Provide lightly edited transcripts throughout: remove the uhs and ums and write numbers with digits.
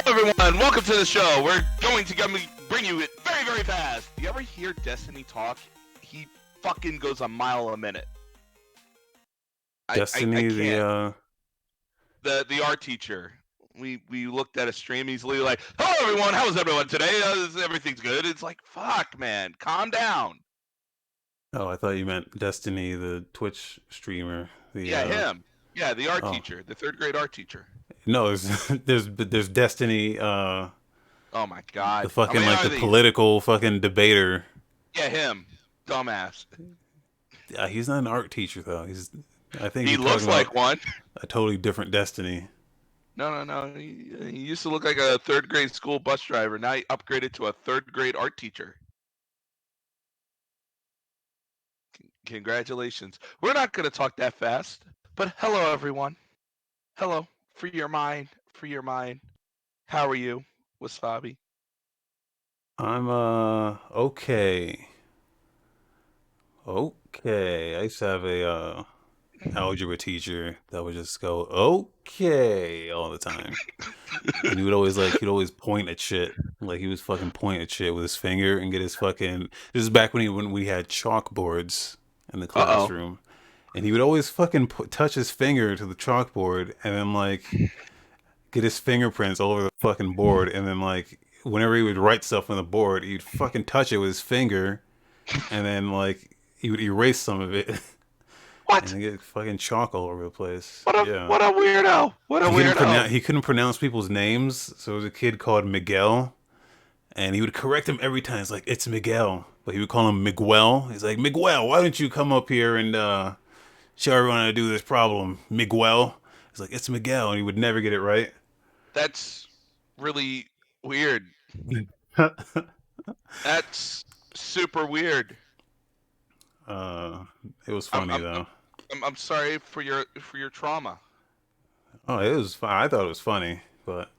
everyone, welcome to the show. We're going to bring you it very, very fast. You ever hear Destiny talk? He fucking goes a mile a minute. I Destiny, can't. The art teacher. We looked at a stream. He's literally like, "Hello, everyone. How's everyone today? Everything's good." It's like, fuck, man, calm down. oh, I thought you meant Destiny, the Twitch streamer. Yeah, him. Yeah, the art Oh teacher, the third grade art teacher. no, there's Destiny, Oh my the god. How fucking many like are the these? political fucking debater. Yeah, him. Dumbass. He's not an art teacher though. I think He you're talking looks about like one. a totally different Destiny. No. He used to look like a third grade school bus driver. Now he upgraded to a third grade art teacher. Congratulations. We're not going to talk that fast, but hello, everyone. Hello. Free your mind. Free your mind. How are you, Wasabi? I'm okay. Okay. I used to have a algebra teacher that would just go okay all the time. And he'd always point at shit. Like he was fucking point at shit with his finger and get his fucking. This is back when we had chalkboards in the Uh-oh. classroom, and he would always fucking touch his finger to the chalkboard and then like get his fingerprints all over the fucking board, and then like whenever he would write stuff on the board, he'd fucking touch it with his finger, and then like he would erase some of it. And What? then get fucking chalk all over the place. What a Yeah. what a weirdo. What a weirdo. He couldn't pronounce people's names, so there was a kid called Miguel, and he would correct him every time. It's like it's Miguel, but he would call him Miguel. He's like, Miguel, why don't you come up here and show everyone how to do this problem, Miguel? He's like, it's Miguel, and he would never get it right. That's really weird. That's super weird. It was I'm funny I'm though. I'm sorry for your trauma. Oh, it was. I thought it was funny, but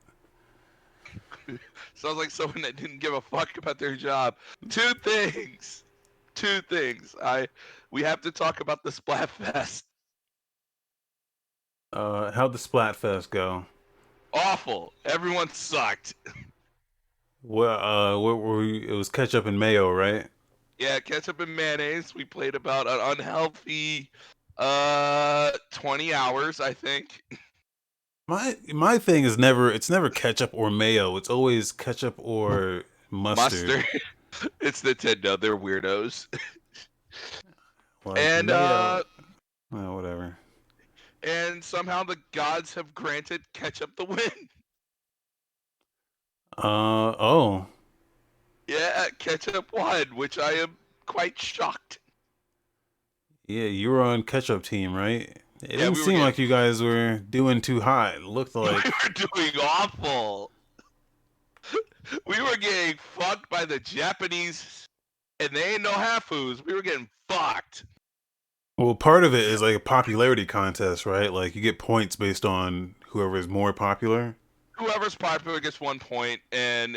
Sounds like someone that didn't give a fuck about their job. Two things. Two things. We have to talk about the Splatfest. how'd the Splatfest go? Awful. Everyone sucked. What were we? It was ketchup and mayo, right? Yeah, ketchup and mayonnaise. We played about an unhealthy 20 hours, I think. My thing is never ketchup or mayo. It's always ketchup or mustard. Mustard. It's Nintendo. They're weirdos. Like And mayo, whatever. and somehow the gods have granted ketchup the win. Oh, Yeah, ketchup won, which I am quite shocked. yeah, you were on ketchup team, right? It Yeah, didn't we were seem getting like you guys were doing too hot. It looked we like were doing awful. We were getting fucked by the Japanese, and they ain't no half-foos. We were getting fucked. well, part of it is like a popularity contest, right? Like you get points based on whoever is more popular. Whoever's popular gets 1 point, and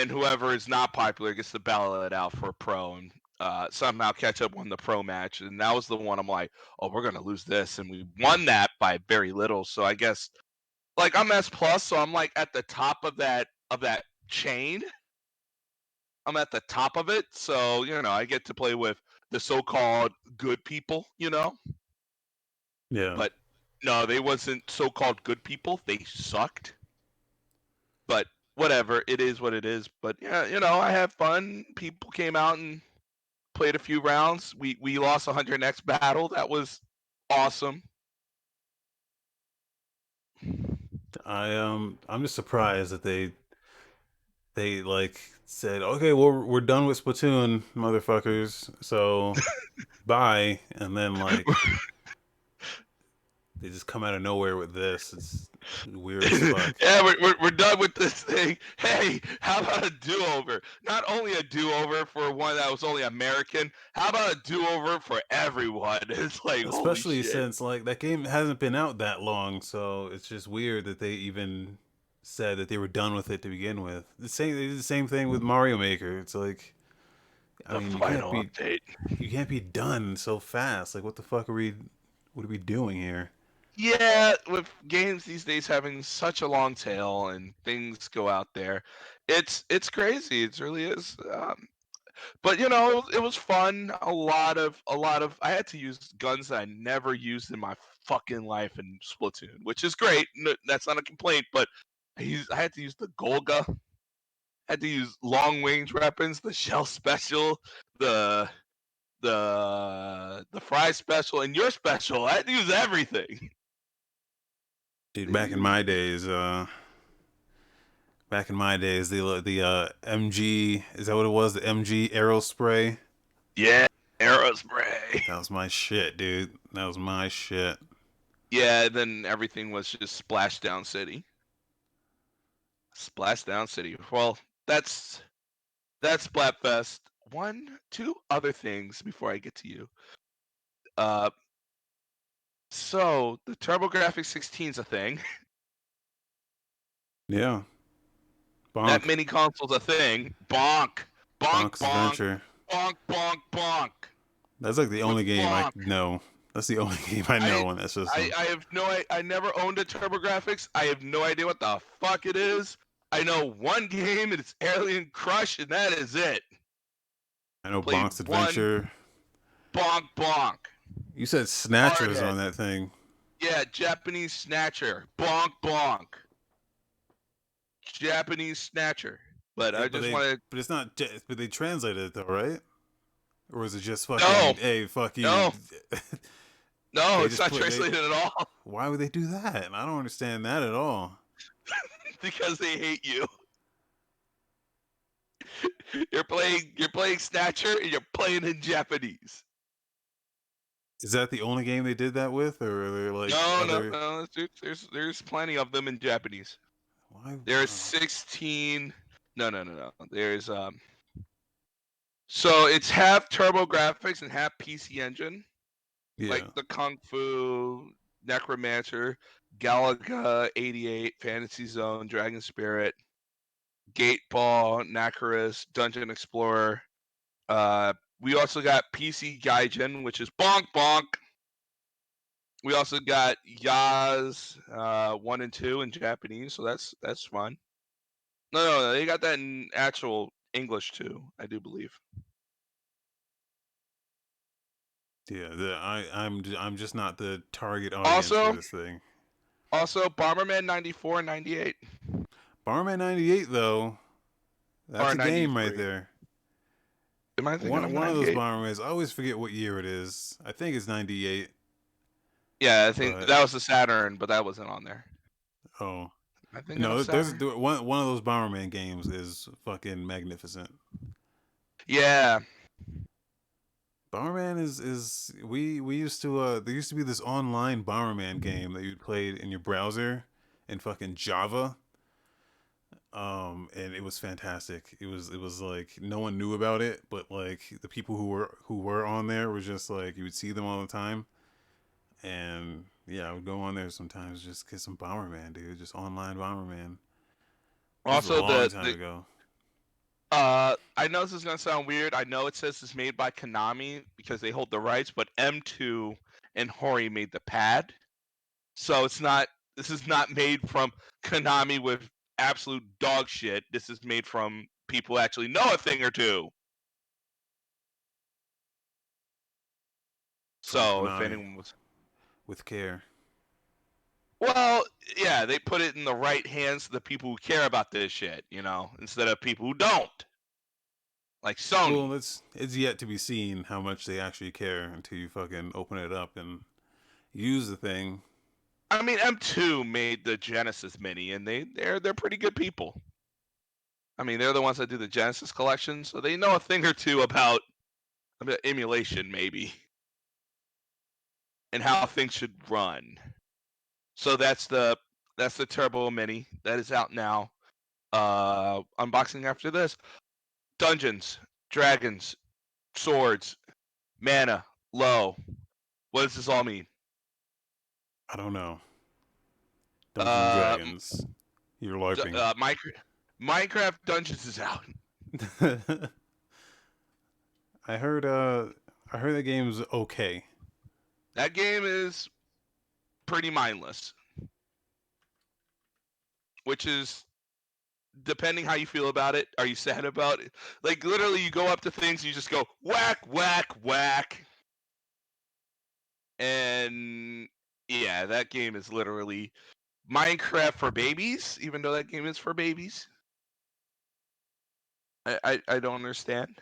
whoever is not popular gets to battle it out for a pro. And somehow Ketchup won the pro match, and that was the one I'm like, oh, we're gonna lose this, and we won that by very little. So I guess like I'm S plus, so I'm like at the top of that chain. I'm at the top of it, so I get to play with the so-called good people, Yeah. But no, they wasn't so-called good people. They sucked. But whatever, it is what it is. But yeah, I had fun. People came out and played a few rounds. We lost 100 next battle. That was awesome. I'm just surprised that they like said, okay, well we're done with Splatoon, motherfuckers. So bye, and then like they just come out of nowhere with this. It's weird as fuck. Yeah, we're done with this thing. Hey, how about a do-over? Not only a do-over for one that was only American, how about a do-over for everyone? It's like, holy Especially shit. since like that game hasn't been out that long, so it's just weird that they even said that they were done with it to begin with. They did the same thing with Mario Maker. It's like, I The mean, final update. you can't be done so fast. Like, what the fuck what are we doing here? Yeah, with games these days having such a long tail and things go out there, it's crazy. It really is. But it was fun. A lot of I had to use guns that I never used in my fucking life in Splatoon, which is great. That's not a complaint, but I had to use the Golga, had to use long range weapons, the shell special, the the fry special, and your special. I had to use everything. Dude, They used back in my days, the MG, is that what it was? The MG arrow spray. Yeah, Aerospray. That was my shit, dude. That was my shit. Yeah, then everything was just Splashdown City. Splashdown City. Well, that's Splatfest. Two other things before I get to you. Uh, so the TurboGrafx 16 is a thing. Yeah, That bonk, mini console's a thing. Bonk, bonk, bonk's bonk, adventure. bonk, bonk, bonk. That's like the With only game I bonk. know. That's the only game I I know on that I system. I have no I never owned a TurboGrafx. I have no idea what the fuck it is. I know one game and it's Alien Crush and that is it. I know Played Bonk's one Adventure. bonk bonk. You said Snatchers Hardhead. on that thing. Yeah, Japanese Snatcher. Bonk bonk. Japanese Snatcher. But Yeah, I but just want to but it's not. But they translated it though, right? Or is it just no, fucking? Hey, fuck you. no, no, They it's just not put they. translated at all Why would they do that? I don't understand that at all. because they hate you. You're playing Snatcher and you're playing in Japanese. Is that the only game they did that with, or are there like No, no, other? no. There's plenty of them in Japanese. Why? There's 16. No, no, no, no. There's So it's half TurboGrafx and half PC Engine, like Yeah, the Kung Fu, Necromancer, Galaga 88, Fantasy Zone, Dragon Spirit, Gateball, Nacrus, Dungeon Explorer. We also got PC Gaijin, which is bonk bonk. We also got Yaz 1 and 2 in Japanese, so that's fun. No, no, no, they got that in actual English too, I do believe. yeah. I'm just not the target audience for Also, this thing. also Bomberman 94 and 98 Barman 98 though, that's or a game right 93. there. Am I thinking of One of those 98? Bombermans. I always forget what year it is. I think it's 98. Yeah, I think But that was the Saturn, but that wasn't on there. oh Am I thinking of no, there's Saturn? one of those Bomberman games is fucking magnificent. Yeah. Bomberman is we used to there used to be this online Bomberman game that you played in your browser in fucking Java. And it was fantastic. It was like no one knew about it, but like the people who were on there were just like you would see them all the time. And yeah, I would go on there sometimes just get some Bomberman, dude. Just online Bomberman. This was a Also long the time the ago. I know this is gonna sound weird. I know it says it's made by Konami because they hold the rights, but M2 and Hori made the pad. So it's not. This is not made from Konami with absolute dog shit. This is made from people who actually know a thing or two. From So if Konami anyone was, with care. well, yeah, they put it in the right hands of the people who care about this shit, instead of people who don't, like Well, Sony. it's yet to be seen how much they actually care until you fucking open it up and use the thing. I mean, M2 made the Genesis Mini, and they're pretty good people. I mean, they're the ones that do the Genesis collection, so they know a thing or two about emulation, maybe, and how things should run. So that's the Turbo Mini that is out now. Unboxing after this. Dungeons, dragons, swords, mana, low. What does this all mean? I don't know. Dungeons and Uh, Dragons. You're LARPing. Minecraft Dungeons is out. I heard I heard the game's okay. That game is pretty mindless, which is depending how you feel about it. Are you sad about it? Like literally, you go up to things, you just go whack, whack, whack, and yeah, that game is literally Minecraft for babies. Even though that game is for babies, I don't understand.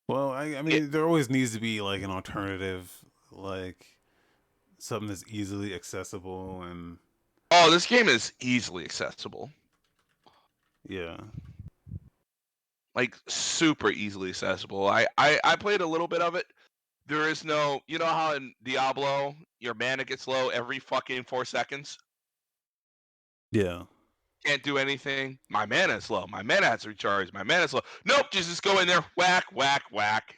Well, I Yeah. mean, there always needs to be like an alternative, like something that's easily accessible and Oh, this game is easily accessible. yeah. Like super easily accessible. I played a little bit of it. There is no, you know how in Diablo your mana gets low every fucking 4 seconds. Yeah. Can't do anything. My mana is low. My mana has to recharge. My mana is low. Nope, just go in there, whack, whack, whack,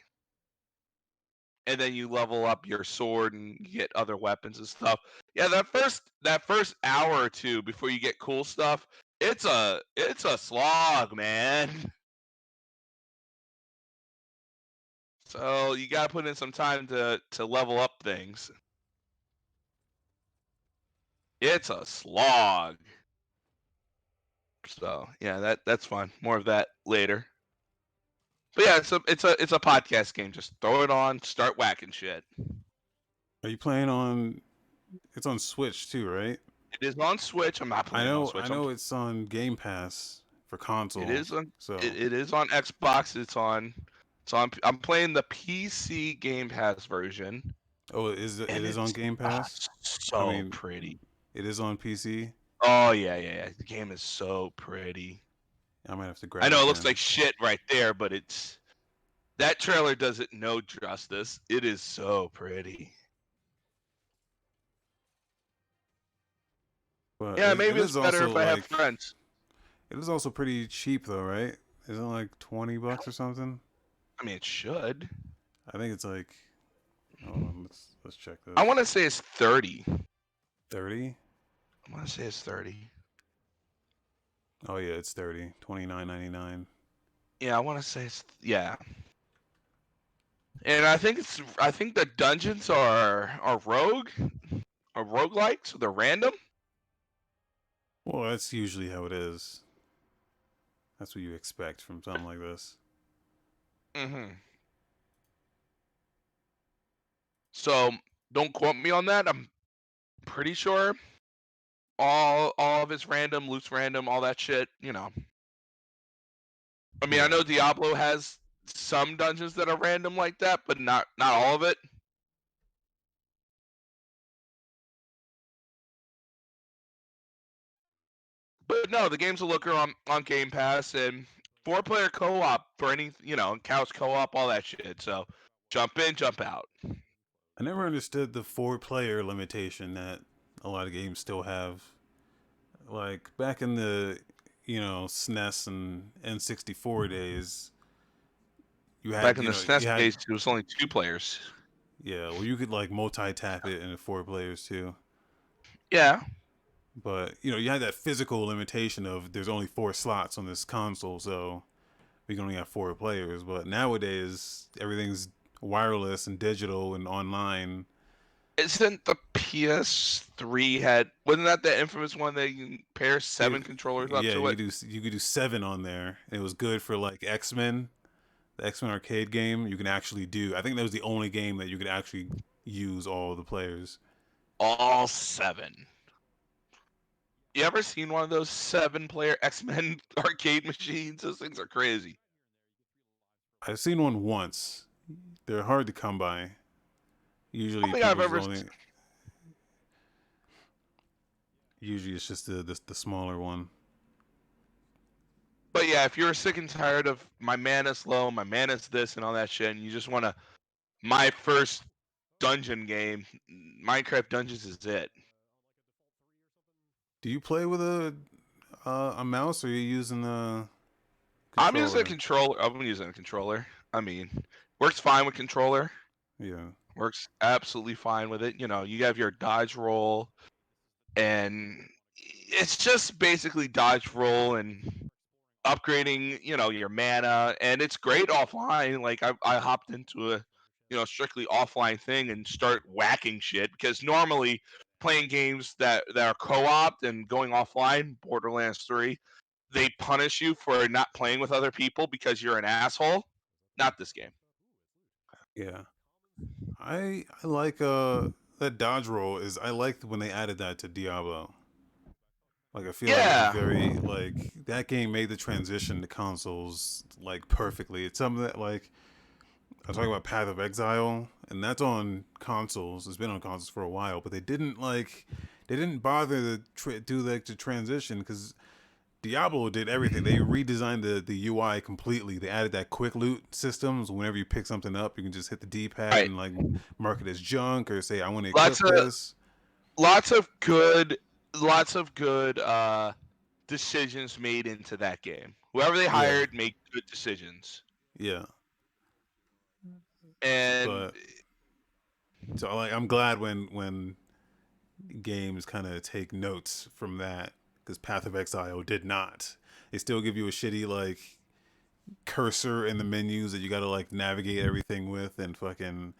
and then you level up your sword and get other weapons and stuff. Yeah, that first hour or two before you get cool stuff, it's a slog, man. So you gotta put in some time to level up things. It's a slog. So yeah, that's fun. More of that later. But yeah, it's a podcast game. Just throw it on, start whacking shit. Are you playing on? It's on Switch too, right? It is on Switch. I'm not playing it on I Switch. know it's on Game Pass for It console. is on So, it is on Xbox. It's on. I'm playing the PC Game Pass version, oh, it and is on it's Game Pass? I so mean, pretty. it is on PC. Oh yeah. The game is so pretty. I might have to I grab know it it looks then. like shit right there, but that trailer does it no justice. It is so pretty. But Yeah, it maybe it's is better also if I have like friends. it is also pretty cheap though, right? Isn't it like $20 or something? I mean, it should. I think it's like hold on, let's check I this. want to say it's 30. 30? I want to say it's 30. Oh yeah, it's 30. 29.99. Yeah, I want to say it's yeah. And I think the dungeons are rogue or roguelike, so they're random. Well, that's usually how it is. That's what you expect from something like this. Hmm. So don't quote me on that. I'm pretty sure all of it's random, loose random, all that shit. I mean, I Yeah. know Diablo has some dungeons that are random like that, but not all of it. But no, the game's a looker on Game Pass and 4-player co-op for any couch co-op, all that shit. So jump in, jump out. I never understood the 4-player limitation that a lot of games still have. Like back in the, SNES and N64 days, you Back had, in the you SNES had days, it was only 2 players. yeah, well you could like multi-tap it in 4 players too. Yeah, But, you had that physical limitation of there's only 4 slots on this console, so we can only have 4 players. But nowadays, everything's wireless and digital and online. isn't the PS3 wasn't that the infamous one that you can pair Yeah, 7 controllers up yeah, to it? you could do 7 on there. And it was good for like X-Men, the X-Men arcade game. You can actually do. I think that was the only game that you could actually use all the players. All 7. You ever seen one of those 7-player X-Men arcade machines? Those things are crazy. I've seen one once. They're hard to come by. I don't Usually think I've people just ever. only. Usually it's just the smaller one. But yeah, if you're sick and tired of my mana's low, my mana's this, and all that shit, and you just want to my first dungeon game, Minecraft Dungeons is it. Do you play with a mouse or are you using a I'm using a controller? controller. I'm using a controller. I mean, works fine with controller. Yeah. Works absolutely fine with it. You have your dodge roll, and it's just basically dodge roll and upgrading, your mana, and it's great offline. Like I hopped into strictly offline thing and start whacking shit, because normally playing games that are co-op and going offline, Borderlands 3, they punish you for not playing with other people because you're an asshole. Not this game. Yeah. I like that dodge roll is I liked when they added that to Diablo. Like I feel like it's a Yeah. very like that game made the transition to consoles like perfectly. It's something that like I was talking about Path of Exile, and that's on consoles. It's been on consoles for a while, but they didn't bother to do like the transition because Diablo did everything. They redesigned the UI completely. They added that quick loot systems. Whenever you pick something up, you can just hit the D pad Right. and like mark it as junk or say I want to Lots equip of this. lots of good lots of good decisions made into that game. Whoever they Yeah, hired made good decisions. yeah. And But so like I'm glad when games kind of take notes from that because Path of Exile did not. They still give you a shitty like cursor in the menus that you got to like navigate everything with, and fucking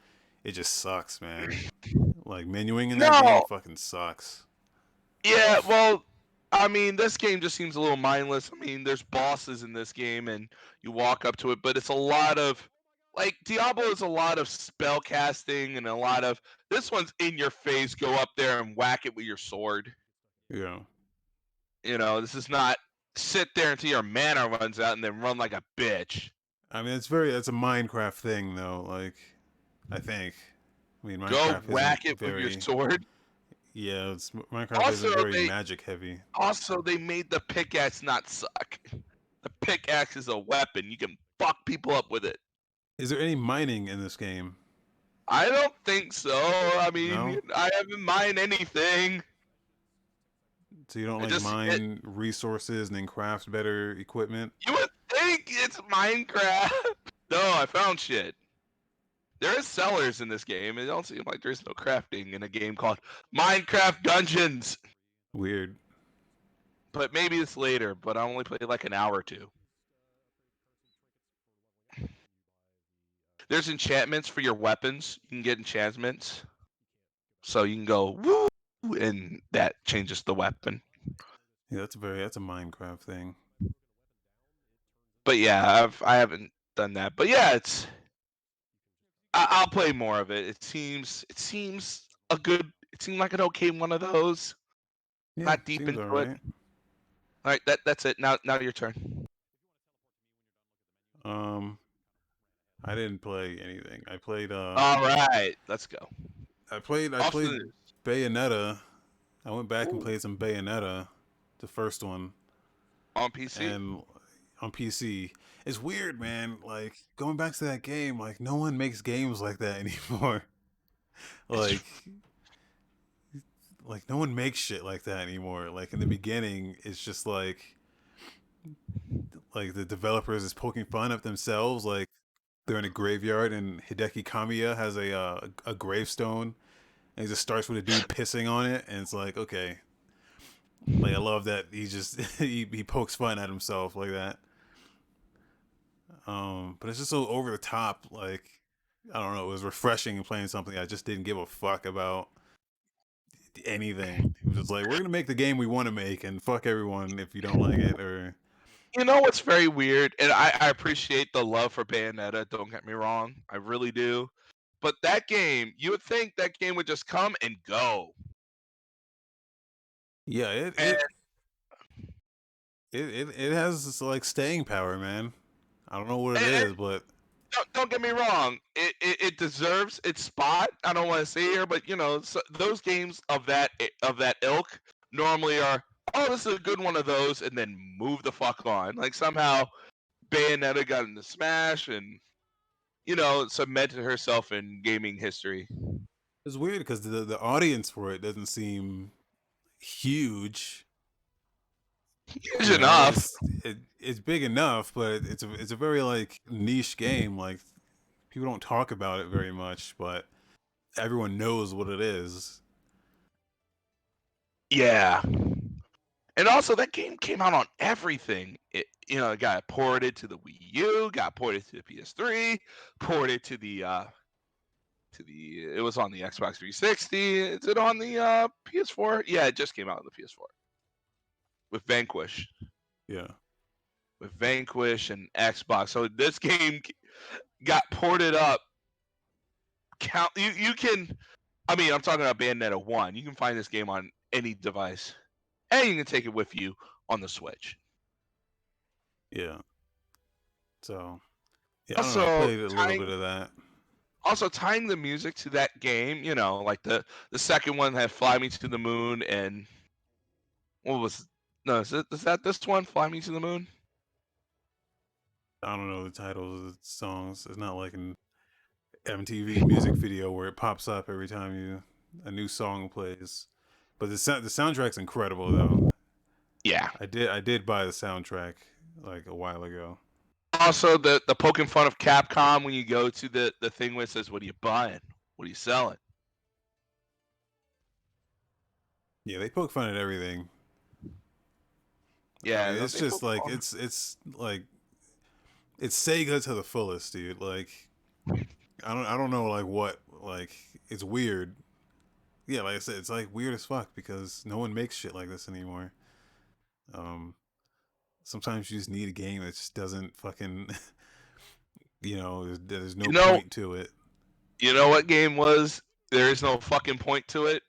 it just sucks, man. Like menuing in that game no, fucking sucks. yeah, well, I mean, this game just seems a little mindless. I mean, there's bosses in this game and you walk up to it, but it's a lot of like Diablo is a lot of spell casting and a lot of this one's in your face, go up there and whack it with your sword. Yeah. This is not sit there until your mana runs out and then run like a bitch. I mean, it's a Minecraft thing though. Like, I think. I mean, Go Minecraft isn't whack it with your very. sword. Yeah, Minecraft Also, isn't very they magic heavy. also they made the pickaxe not suck. The pickaxe is a weapon. You can fuck people up with it. Is there any mining in this game? I don't think so. I mean, No. I haven't mined anything. So you don't I like just hit. mine resources and then craft better equipment? You would think it's Minecraft. No, I found shit. There is sellers in this game. It don't seem like there's no crafting in a game called Minecraft Dungeons. Weird. But maybe it's later. But I only played like an hour or two. There's enchantments for your weapons. You can get enchantments, so you can go woo, and that changes the weapon. Yeah, that's a Minecraft thing. But yeah, I haven't done that. But yeah, I'll play more of it. It seems a good. It seemed like an okay one of those. Yeah, Not deep seems into it. alright. All right, that's it. Now your turn. Um, I didn't play anything. All right, let's go. I Off to the played news. Bayonetta. I went back and Ooh, played some Bayonetta, the first one, on PC. and on PC. It's weird, man. Like going back to that game, like no one makes games like that anymore. It's like no one makes shit like that anymore. Like in the beginning, it's just like the developers is poking fun at themselves. Like they're in a graveyard and Hideki Kamiya has a gravestone and he just starts with a dude pissing on it, and it's like, okay, like I love that he just he pokes fun at himself like that. But it's just so over the top. Like I don't know, it was refreshing playing something I just didn't give a fuck about anything. It was just like we're gonna make the game we want to make and fuck everyone if you don't like it or you know what's very weird, and I appreciate the love for Bayonetta. Don't get me wrong, I really do. But that game, you would think that game would just come and go. yeah, And it has this, like staying power, man. I don't know what it and is, but don't get me wrong, it deserves its spot. I don't want to say here, but so those games of that ilk normally are, oh, this is a good one of those, and then move the fuck on. Like somehow Bayonetta got into Smash and cemented herself in gaming history. it's weird because the audience for it doesn't seem huge. Huge You know, enough. it's big enough, but it's a very like niche game. Like people don't talk about it very much, but everyone knows what it is. Yeah. And also, that game came out on everything. It got ported to the Wii U, got ported to the PS3, ported to the It was on the Xbox 360. Is it on the PS4? Yeah, it just came out on the PS4 with Vanquish. Yeah. With Vanquish and Xbox. So this game got ported up. You can. I mean, I'm talking about Bayonetta 1. You can find this game on any device, and you can take it with you on the Switch. Yeah. So, yeah, I don't know. I Also, played a little bit of that. Also tying the music to that game, like the second one had "Fly Me to the Moon" and what was no is that this one "Fly Me to the Moon"? I don't know the titles of the songs. It's not like an MTV music video where it pops up every time a new song plays. But the soundtrack's incredible though. Yeah. I did buy the soundtrack like a while ago. Also, the poking fun of Capcom when you go to the thing where it says, "What are you buying? What are you selling?" Yeah, they poke fun at everything. I Yeah, mean, no, it's they just poke like fun. it's like it's Sega to the fullest, dude. Like I don't know like what like it's weird. Yeah, like I said, it's like weird as fuck because no one makes shit like this anymore. Um, sometimes you just need a game that just doesn't fucking there's no You know, point to it. you know what game was? There is no fucking point to it.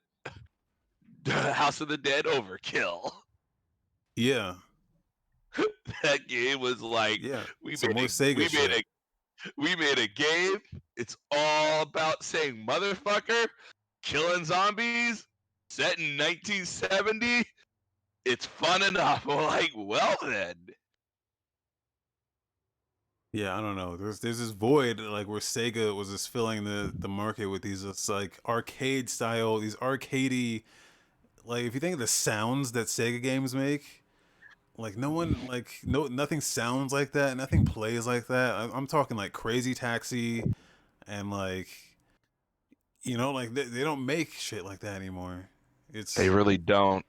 House of the Dead Overkill. Yeah, That game was like yeah. we Some made more a Sega we made shit. a we made a game. It's all about saying motherfucker, killing zombies, set in 1970. It's fun enough. We're like, well then. Yeah, I don't know. There's this void like where Sega was just filling the market with these it's like arcade style, these arcadey like if you think of the sounds that Sega games make, like no one like no nothing sounds like that, nothing plays like that. I'm talking like Crazy Taxi and like like they don't make shit like that anymore. They It's really don't.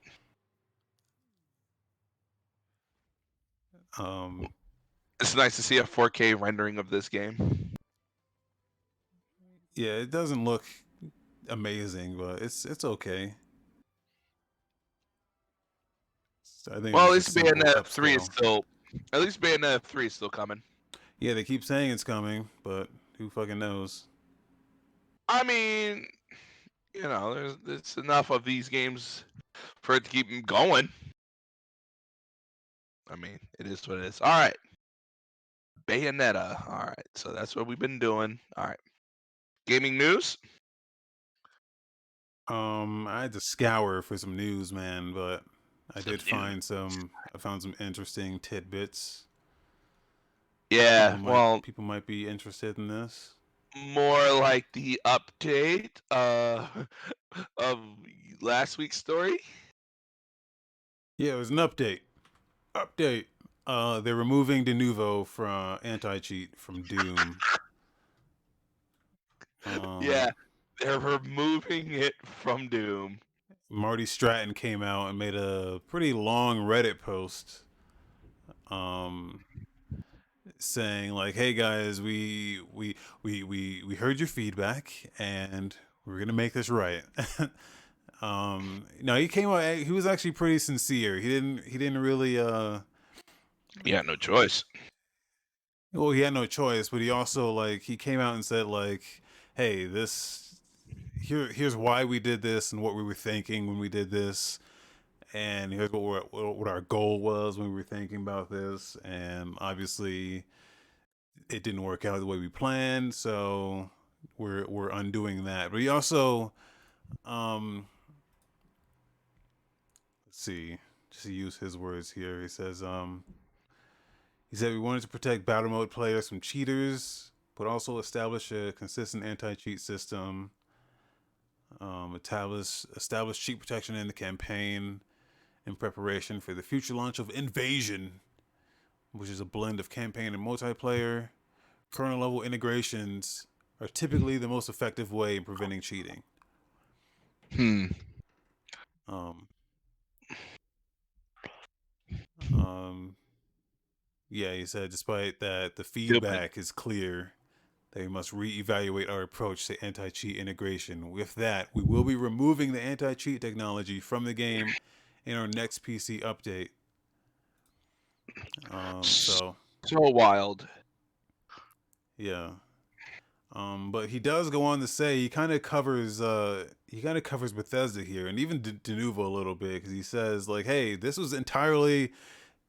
um It's nice to see a 4K rendering of this game. yeah, it doesn't look amazing, but it's okay. I think it's Well, just a simple upscale. at least Bayonetta 3 is still coming. Yeah, they keep saying it's coming, but who fucking knows? I mean, there's enough of these games for it to keep going. I mean, it is what it is. All right. Bayonetta. All right. So that's what we've been doing. All right. Gaming news? I had to scour for some news, man, but I Some did news. find some. I found some interesting tidbits. Yeah, well, People might be interested in this. more like the update of last week's story. Yeah, it was an update. Update. They're removing Denuvo from Anti-Cheat from Doom. Yeah, Um, they're removing it from Doom. Marty Stratton came out and made a pretty long Reddit post. Um, saying like, "Hey guys, we heard your feedback and we're gonna make this right." No, he came out. He was actually pretty sincere. He didn't really. Yeah, no choice. Well, he had no choice, but he also like he came out and said like, "Hey, here's why we did this and what we were thinking when we did this." And here's what our goal was when we were thinking about this, and obviously it didn't work out the way we planned, so we're undoing that. But he also, let's see, just to use his words here, he said we wanted to protect battle mode players from cheaters, but also establish a consistent anti-cheat system. Establish cheat protection in the campaign in preparation for the future launch of Invasion, which is a blend of campaign and multiplayer. Kernel level integrations are typically the most effective way in preventing cheating. Hmm. Um, um, yeah, he said despite that, the Stupid. feedback is clear that we must reevaluate our approach to anti-cheat integration. With that, we will be removing the anti-cheat technology from the game in our next PC update. So So wild. yeah. But he does go on to say he kind of covers Bethesda here, and even Denuvo a little bit, because he says like, hey, this was entirely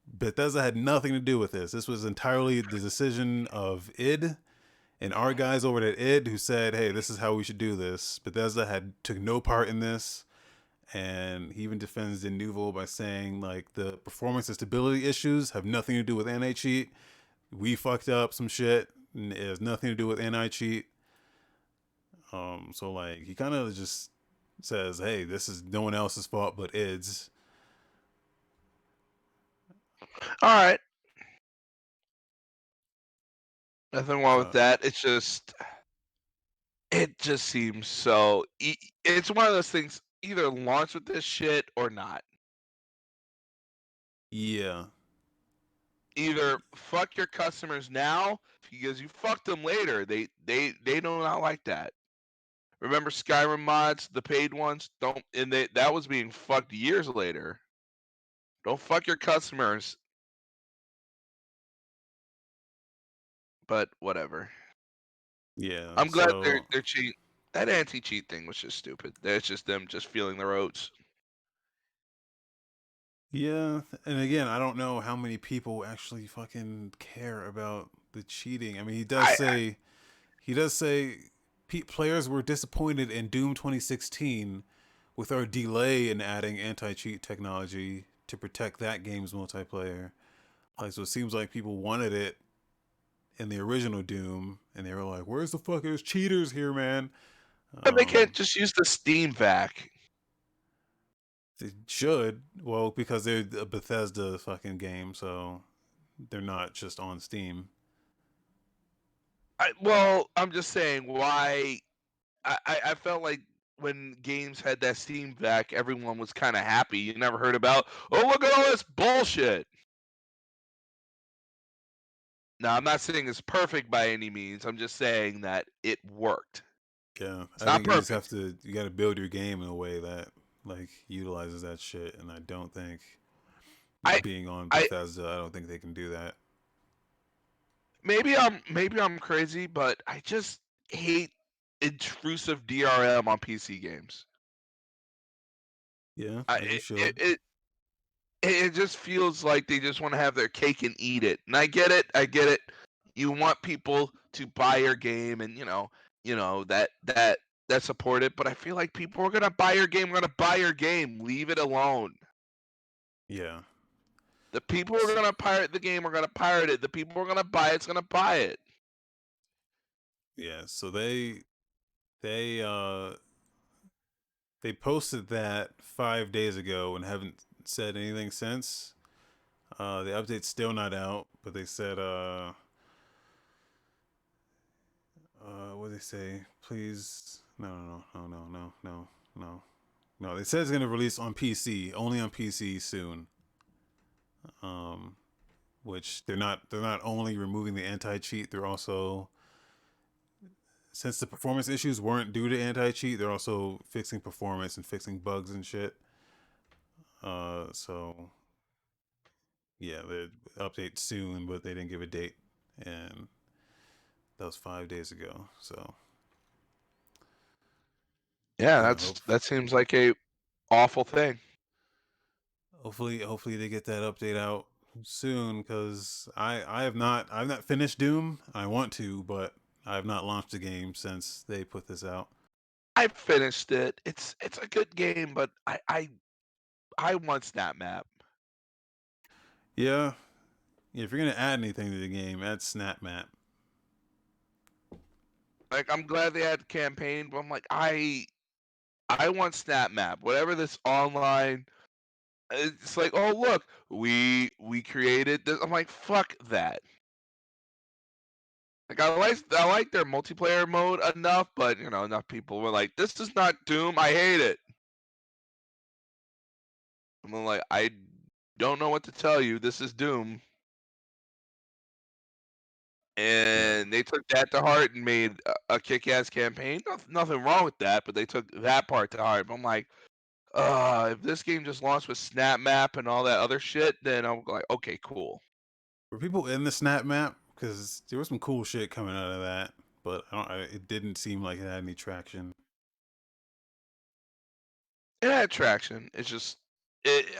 Bethesda had nothing to do with this. This was entirely the decision of id and our guys over at id who said, hey, this is how we should do this. Bethesda took no part in this. And he even defends Denuvo by saying like the performance and stability issues have nothing to do with anti-cheat. We fucked up some shit, and it has nothing to do with anti-cheat. So like he kind of just says, hey, this is no one else's fault but id's. All right. Nothing wrong with uh that. It just seems so. It's one of those things. Either launch with this shit or not. yeah. Either fuck your customers now because you fucked them later. They do not like that. Remember Skyrim mods, the paid ones? Don't and that was being fucked years later. Don't fuck your customers. But whatever. Yeah, I'm glad so they're cheating. That anti-cheat thing was just stupid. That's just them just feeling their oats. yeah, and again, I don't know how many people actually fucking care about the cheating. I mean, I he does say players were disappointed in Doom 2016 with our delay in adding anti-cheat technology to protect that game's multiplayer. Like, so it seems like people wanted it in the original Doom, and they were like, "Where's the fuck? There's cheaters here, man." they can't Um, just use the Steam vac. they should, well, because they're a Bethesda fucking game, so they're not just on Steam. Well, I'm just saying why. I felt like when games had that Steam vac, everyone was kind of happy. You never heard about, oh, look at all this bullshit. Now, I'm not saying it's perfect by any means. I'm just saying that it worked. Yeah, It's I not think you just have perfect. you got to build your game in a way that like utilizes that shit, and I don't think I, being on I Bethesda, I don't think they can do that. maybe I'm crazy, but I just hate intrusive DRM on PC games. Yeah, I as you it should. it, it it just feels like they just want to have their cake and eat it. And I get it. I get it. You want people to buy your game and that support it, but I feel like people are going to buy your game, are going to buy your game. Leave it alone. Yeah, The people who are going to pirate the game are going to pirate it. The people who are going to buy it's going to buy it. yeah. So they uh they posted that 5 days ago and haven't said anything since. The update's still not out, but they said what did they say? Please, no. They said it's gonna release on PC, only on PC soon. Um, which they're not only removing the anti-cheat, they're also, since the performance issues weren't due to anti-cheat, they're also fixing performance and fixing bugs and shit. So yeah, the update soon, but they didn't give a date, and that was 5 days ago. So Yeah, yeah, hope that seems like a awful thing. hopefully they get that update out soon, because I've not finished Doom. I want to, but I have not launched the game since they put this out. I finished it. It's a good game, but I want Snap Map. Yeah, if you're gonna add anything to the game, add Snap Map. Like I'm glad they had campaign, but I'm like I want Snap Map. Whatever this online, it's like, oh look, we created this. I'm like, fuck that. Like I like their multiplayer mode enough, but enough people were like, this is not Doom. I hate it. I'm like, I don't know what to tell you. This is Doom, Yeah. and they took that to heart and made a kick-ass campaign. Nothing wrong with that, but they took that part to heart. But I'm like, if this game just launched with Snap Map and all that other shit, then I'm like, okay, cool. Were people in the snap map? Because there was some cool shit coming out of that, but it didn't seem like it had any traction. It had traction. It's just,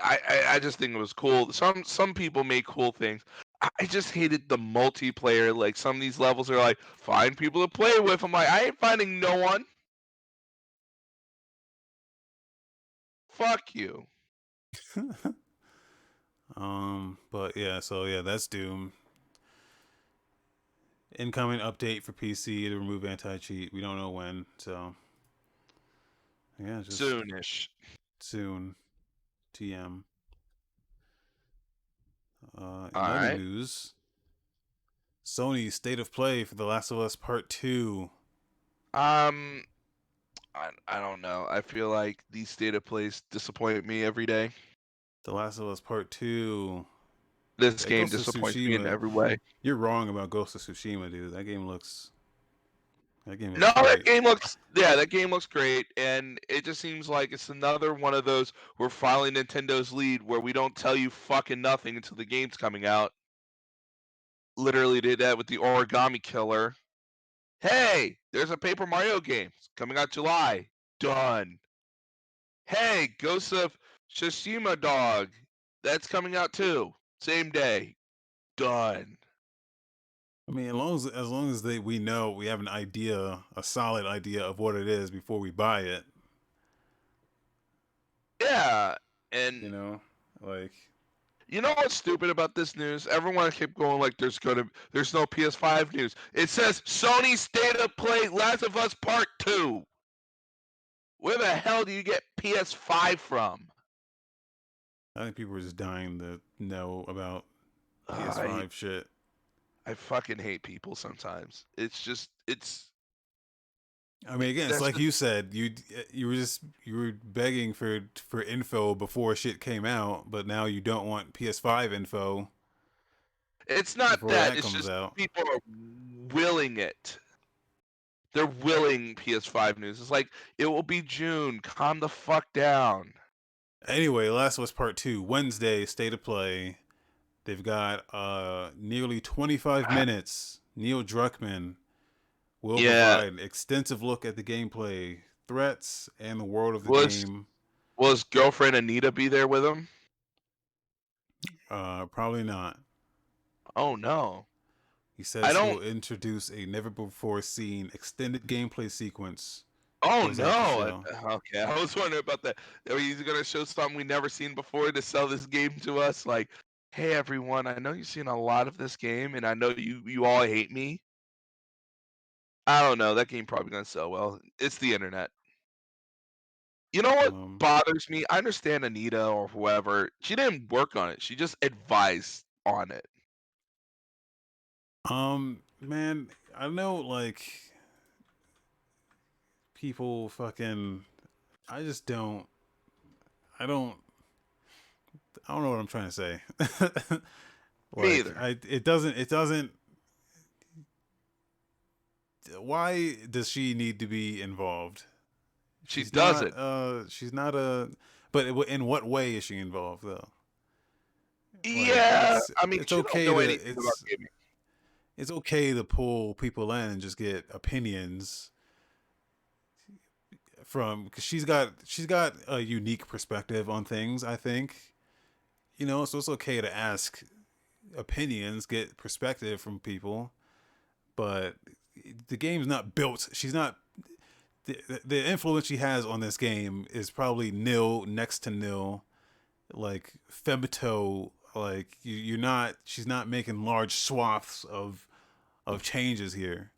I just think it was cool. Some people made cool things. I just hated the multiplayer. Like some of these levels are like, find people to play with. I'm like, I ain't finding no one. Fuck you. But yeah, so yeah, that's Doom. Incoming update for PC to remove anti-cheat. We don't know when, so yeah, just Soonish. soon. TM. All In other right. news, Sony's State of Play for The Last of Us Part 2. Um, I don't know. I feel like these state of plays disappoint me every day. The Last of Us Part 2. This That game Ghost of disappoints me in Tsushima. every way. You're wrong about Ghost of Tsushima, dude. That game No, looks that great. game looks yeah, that game looks great, and it just seems like it's another one of those we're following Nintendo's lead where we don't tell you fucking nothing until the game's coming out. Literally did that with the Origami Killer. Hey, there's a Paper Mario game. It's coming out July. Done. Hey, Ghost of Tsushima dog. That's coming out too. Same day. Done. I mean, as long as we know, we have an idea, a solid idea of what it is before we buy it. Yeah. You And know, like you know what's stupid about this news? Everyone kept going like there's no PS5 news. It says Sony State of Play Last of Us Part 2. Where the hell do you get PS5 from? I think people are just dying to know about I PS5 shit. I fucking hate people sometimes. It's just I mean, again, it's that's like just, you said, you were begging for info before shit came out, but now you don't want PS5 info it's not before that. that It's comes just out. people are willing it. They're willing PS5 news. It's like it will be June. Calm the fuck down. Anyway, Last of Us Part 2, Wednesday, State of Play. They've got nearly 25 minutes. Neil Druckmann will Yeah. provide extensive look at the gameplay, threats, and the world of the Was game. will his girlfriend Anita be there with him? Probably not. Oh no. He I says he don't will introduce a never before seen extended gameplay sequence. Oh Close out the no. show. Okay. I was wondering about that. He's gonna show something we never seen before to sell this game to us. Like, hey everyone, I know you've seen a lot of this game, and I know you all hate me. I don't know. That game probably gonna sell well. It's the internet. You know what Um, bothers me? I understand Anita or whoever. She didn't work on it. She just advised on it. man, I know like people fucking. I just don't. I don't. I don't know what I'm trying to say. Me Like either. it doesn't. It doesn't. Why does she need to be involved? She She's not. doesn't. She's not a. But in what way is she involved though? Like Yeah. I mean, it's she don't okay know to anything about gaming. it's okay to pull people in and just get opinions from because she's got a unique perspective on things. I think so it's okay to ask opinions, get perspective from people, but the game's not built. She's not the influence she has on this game is probably nil, next to nil. Like femto, like you're not. She's not making large swaths of changes here,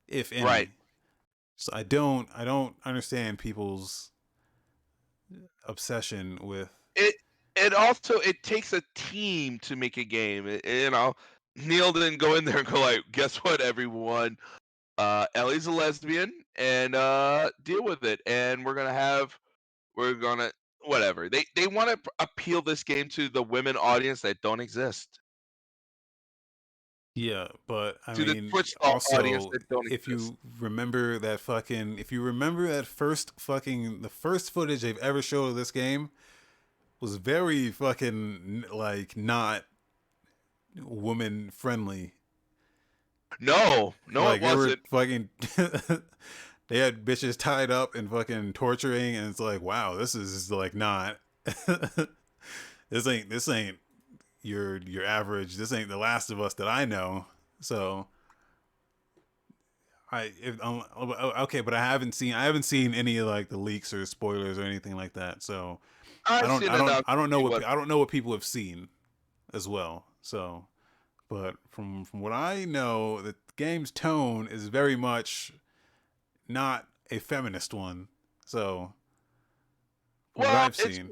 if Right. any. So I don't understand people's obsession with. It it takes a team to make a game. Neil didn't go in there and go like, guess what, everyone? Ellie's a lesbian, and deal with it. And we're gonna whatever. They want to appeal this game to the women audience that don't exist. Yeah, but I To the mean, Twitch audience also, that don't if exist. you remember that fucking, if you remember that first fucking, the first footage they've ever showed of this game was very fucking, like, not woman friendly. No, no, it Like, they were wasn't. fucking, they had bitches tied up and fucking torturing, and it's like, wow, this is, like, not, this ain't your average, this ain't the Last of Us that I know, so. Okay, but I haven't seen any of like the leaks or spoilers or anything like that. So I I've don't seen I don't enough I to don't know see what what. I don't know what people have seen as well. So, but from what I know, the game's tone is very much not a feminist one. So from what Well, I've it's seen,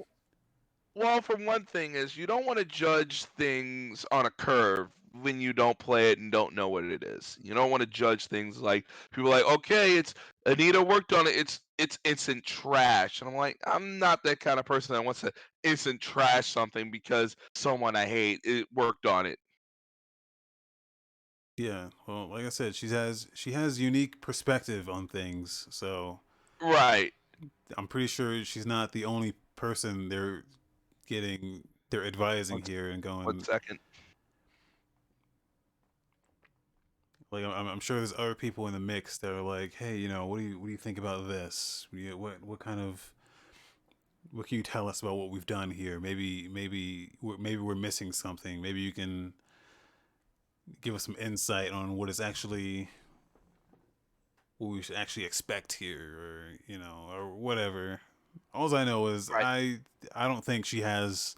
for one thing is you don't want to judge things on a curve when you don't play it and don't know what it is. You don't want to judge things like people are like, okay, it's Anita worked on it. It's instant trash, and I'm like, I'm not that kind of person that wants to instant trash something because someone I hate it worked on it. yeah. Well, like I said, she has unique perspective on things. So Right. I'm pretty sure she's not the only person they're advising One, here and one going, second. like, I'm sure there's other people in the mix that are like, hey, what do you think about this? What can you tell us about what we've done here? Maybe we're missing something. Maybe you can give us some insight on what we should actually expect here, or whatever. All I know is Right. I don't think she has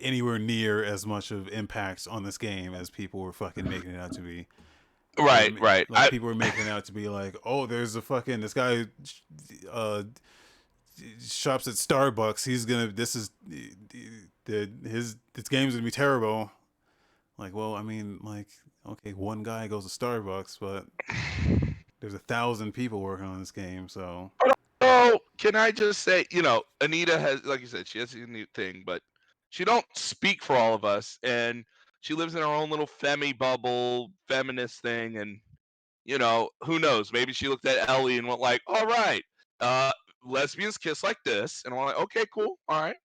anywhere near as much of impact on this game as people were fucking making it out to be. Right. Right. Like people were making it out to be like, oh, there's a fucking this guy uh shops at Starbucks. He's gonna this game's gonna be terrible. Like, well, I mean, like, okay, one guy goes to Starbucks, but there's 1,000 people working on this game, so Oh, can I just say, Anita has, like you said, she has a unique thing, but she don't speak for all of us, and she lives in her own little femi bubble, feminist thing, and who knows? Maybe she looked at Ellie and went like, "All right, uh, lesbians kiss like this," and I'm like, "Okay, cool, all right."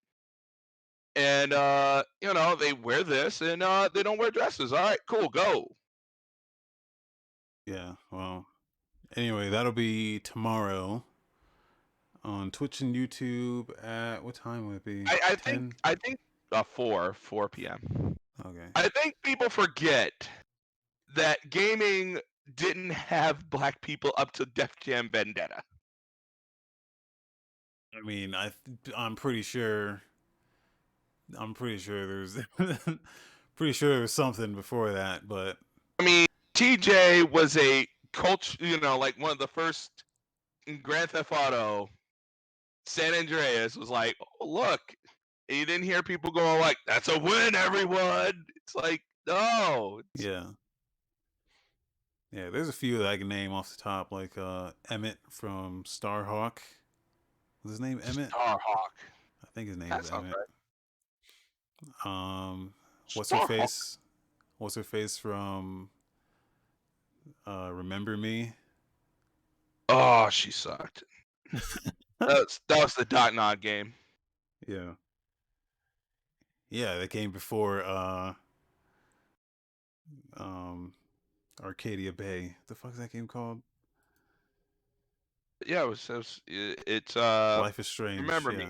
And they wear this, and they don't wear dresses. All right, cool, go. yeah. Well, anyway, that'll be tomorrow on Twitch and YouTube at what time would it be? I think 10. I think 4 p.m. Okay. I think people forget that gaming didn't have black people up to Def Jam Vendetta. I mean, I'm pretty sure. I'm pretty sure there's pretty sure there was something before that, but I mean, TJ was a culture, like one of the first in Grand Theft Auto. San Andreas was like, "Oh, look," and you didn't hear people going like, "That's a win, everyone." It's like, no, it's yeah. Yeah, there's a few that I can name off the top, like Emmett from Starhawk. Was his name Emmett? Starhawk. I think his name That was sounds Emmett. right. Um, what's her Starhawk. face? What's her face from Remember Me? Oh, she sucked. That was the Dot Nod game. Yeah. Yeah, that came before um Arcadia Bay. What the fuck is that game called? Yeah, it's Life is Strange. Remember Yeah. Me.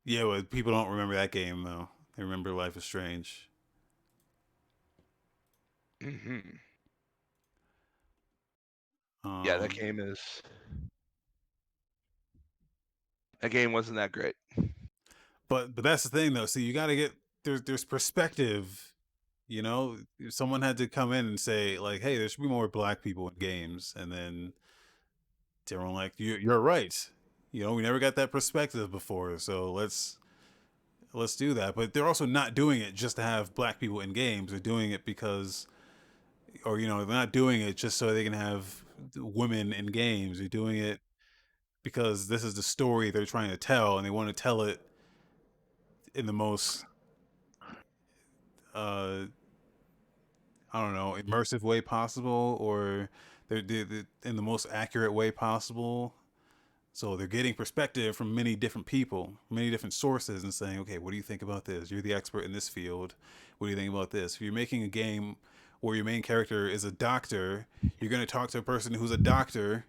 Yeah, well, people don't remember that game though. They remember Life is Strange. Hmm. Yeah, Um, that game wasn't that great. but that's the thing though. See, you got to get there's perspective. If someone had to come in and say like, "Hey, there should be more black people in games," and then everyone like, "You're right." We never got that perspective before, so let's do that. But they're also not doing it just to have black people in games. They're doing it because, or they're not doing it just so they can have women in games. They're doing it because this is the story they're trying to tell, and they want to tell it in the most I don't know, immersive way possible, or they're in the most accurate way possible. So they're getting perspective from many different people, many different sources, and saying, okay, what do you think about this? You're the expert in this field. What do you think about this? If you're making a game where your main character is a doctor, you're going to talk to a person who's a doctor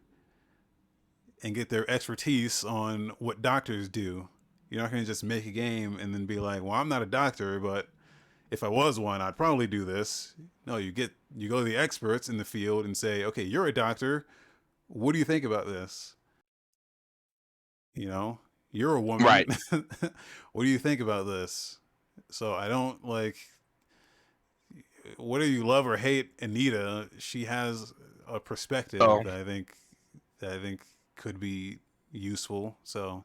and get their expertise on what doctors do. You're not going to just make a game and then be like, well, I'm not a doctor, but if I was one, I'd probably do this. No, you go to the experts in the field and say, okay, you're a doctor. What do you think about this? You know, you're a woman. Right. What do you think about this? So I don't like whether you love or hate Anita. She has a So perspective that I think could be useful. So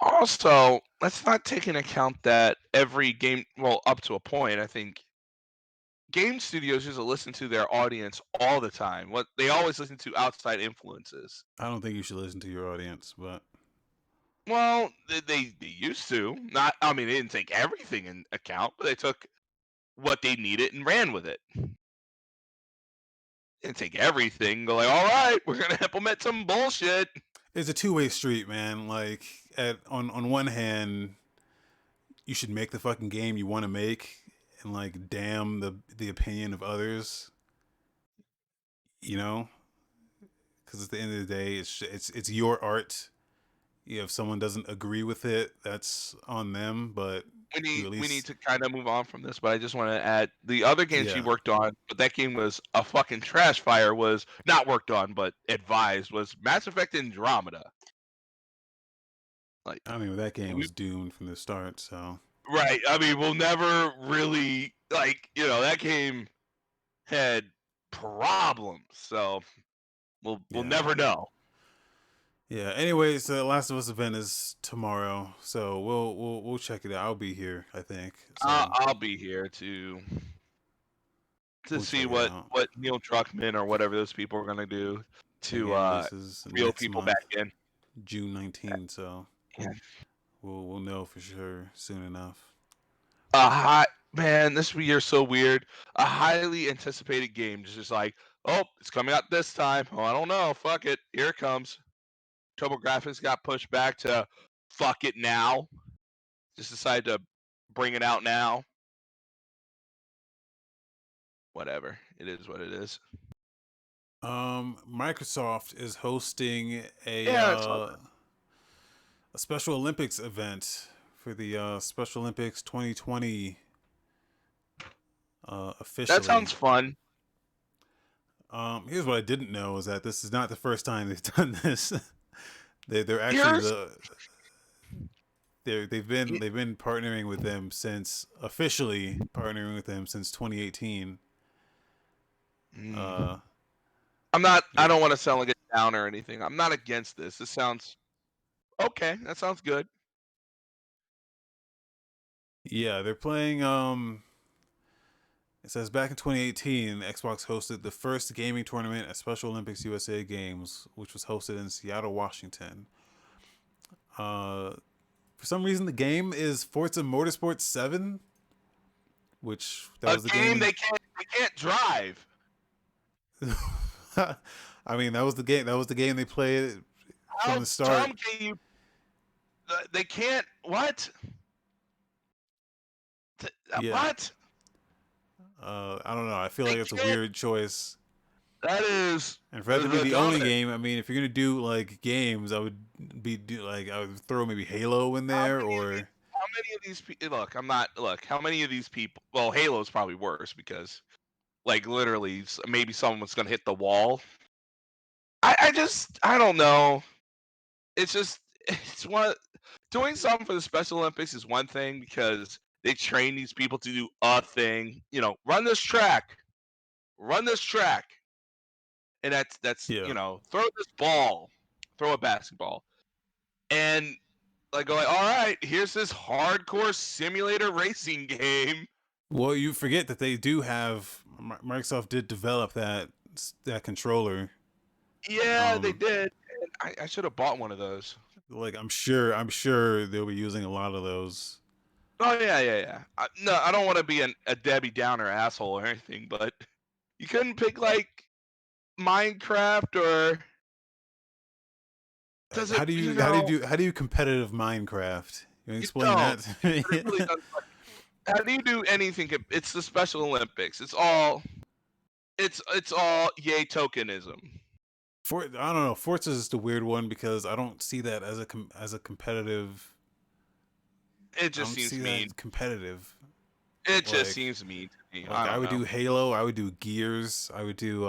also, let's not take into account that every game, well, up to a point, I think game studios used to listen to their audience all the time. What they always listen to outside influences. I don't think you should listen to your audience, but Well, they used to. Not, I mean, they didn't take everything in account, but they took what they needed and ran with it. They didn't take everything. And go like, all right, we're gonna implement some bullshit. it's a two-way street, man. Like on one hand, you should make the fucking game you want to make and like damn the opinion of others, you know? Cuz at the end of the day, it's your art. If someone doesn't agree with it, that's on them, but you at We need least to kind of move on from this, but I just want to add the other game she yeah. worked on, but that game was a fucking trash fire. Was not worked on, but advised was Mass Effect Andromeda. Like I mean, that game we was doomed from the start, so right. I mean, we'll never really like that game had problems, so we'll yeah. never know. Yeah. Anyways, the Last of Us event is tomorrow, so we'll check it out. I'll be here, I think. So I'll be here to we'll see check it what out. Neil Druckmann or whatever those people are gonna do to Again, this is reel next people month, back in. June 19th, so Yeah. we'll know for sure soon enough. A hot man, this year's so weird. A highly anticipated game, just like, oh, it's coming out this time. Oh, I don't know. Fuck it, here it comes. TurboGrafx got pushed back to fuck it now. Just decided to bring it out now. Whatever, it is what it is. Microsoft is hosting Yeah, it's all a Special Olympics event for the Special Olympics 2020 that officially. sounds fun. Here's what I didn't know is that this is not the first time they've done this. They're actually Here's they've been partnering with them since officially partnering with them since 2018. mm, Uh, I'm not. I yeah, don't want to sound like a downer or anything. I'm not against this. This sounds okay. That sounds good. yeah, they're playing. It says back in 2018, Xbox hosted the first gaming tournament at Special Olympics USA Games, which was hosted in Seattle, Washington. Uh, for some reason, the game is Forza Motorsport 7, which that A was the game game. they can't drive. I mean, that was the game. That was the game they played from How the start. dumb can you? They can't. What? Yeah. What? I don't know. I feel They like it's a can't. weird choice. That is And for that to be the the only dumbest. game, I mean, if you're gonna do like games, I would I would throw maybe Halo in How there many of these? or How many of these people? Look, I'm not. Look, how many of these people? Well, Halo's probably worse because, like, literally, maybe someone's gonna hit the wall. I don't know. It's just, it's one. Doing something for the Special Olympics is one thing because they train these people to do a thing. Run this track, and that's yeah. throw this ball, throw a basketball, and like go like, all right, here's this hardcore simulator racing game. Well, you forget that they do have Microsoft did develop that controller. Yeah, they Um, did. I should have bought one of those. like I'm sure they'll be using a lot of those. Oh yeah. No, I don't want to be a Debbie Downer asshole or anything, but you couldn't pick like Minecraft or does it? How do you competitive Minecraft? You You explain don't. that to me? But it really does. How do you do anything? It's the Special Olympics. It's all yay tokenism. I don't know. Forza is the weird one because I don't see that as a competitive. It I just don't seems see mean. that competitive. It just Like seems mean to me. like I I don't would know. do Halo. I would do Gears. I would do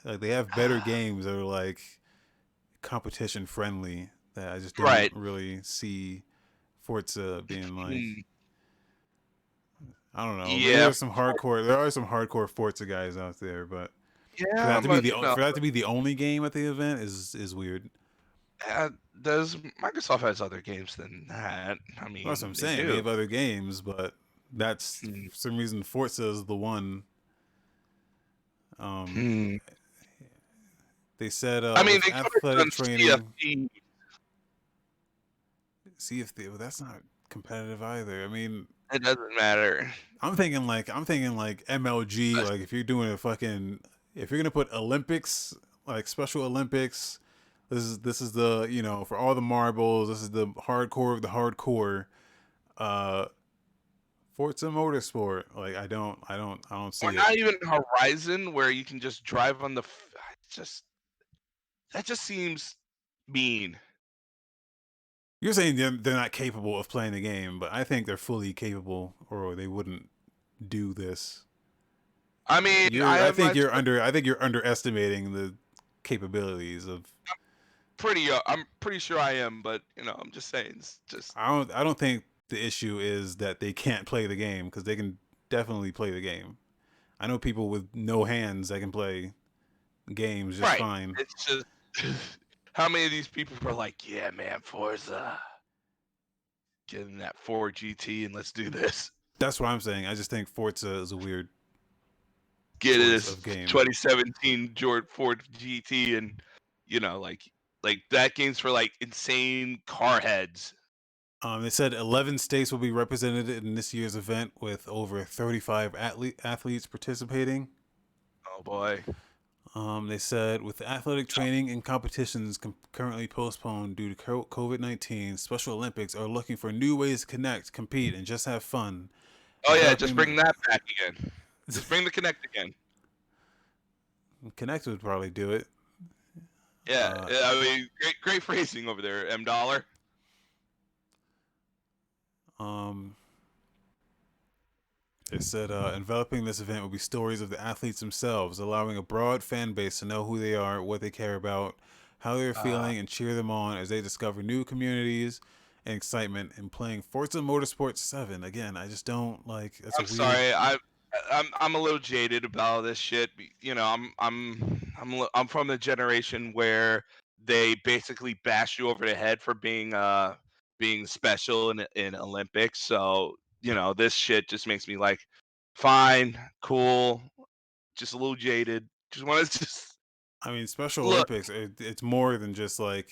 like they have better games that are like competition friendly that I just don't Right. really see Forza being like. Hmm. I don't know. Maybe Yeah. there's some hardcore. There are some hardcore Forza guys out there, but for Yeah, that to be but the for that to be the only game at the event is weird. does Microsoft has other games than that? I That's what I'm mean, they saying. They do. have other games, but that's Hmm. for some reason Forza is the one. Um, Hmm. they said I mean, with they could have athletic done training. CFP. See if they, well, that's not competitive either. I mean, It doesn't matter. I'm thinking like MLG. Uh, Like if you're doing a fucking if you're gonna put Olympics like Special Olympics, this is the for all the marbles. This is the hardcore of the hardcore. Uh, Forza Motorsport. Like I don't Or see it. not even Horizon, where you can just drive on the. Just that just seems mean. You're saying they're not capable of playing the game, but I think they're fully capable, or they wouldn't do this. I mean, I I have think my I think you're underestimating the capabilities of. I'm pretty sure I am, but I'm just saying. It's just I don't think the issue is that they can't play the game because they can definitely play the game. I know people with no hands that can play games just right. fine. It's just how many of these people were like, "Yeah, man, Forza, get in that 4 GT and let's do this." That's what I'm saying. I just think Forza is a weird Get choice this of game. 2017 Ford GT and like that game's for like insane car heads. They said 11 states will be represented in this year's event with over 35 athletes participating. Oh boy. They said with athletic training and competitions currently postponed due to COVID-19, Special Olympics are looking for new ways to connect, compete, and just have fun. Oh yeah, just Developing bring that back again. Just bring the Connect again. Connect would probably do it. Yeah, Uh, I mean, great phrasing over there, M Dollar. um, It said enveloping this event will be stories of the athletes themselves, allowing a broad fan base to know who they are, what they care about, how they're Uh, feeling, and cheer them on as they discover new communities and excitement in playing Forza Motorsport 7. Again, I just don't like. That's a I'm weird. sorry. I'm a little jaded about all this shit. I'm from the generation where they basically bash you over the head for being special in Olympics. So this shit just makes me like, fine, cool, just a little jaded. Just want to just I mean, Special look Olympics. It's more than just like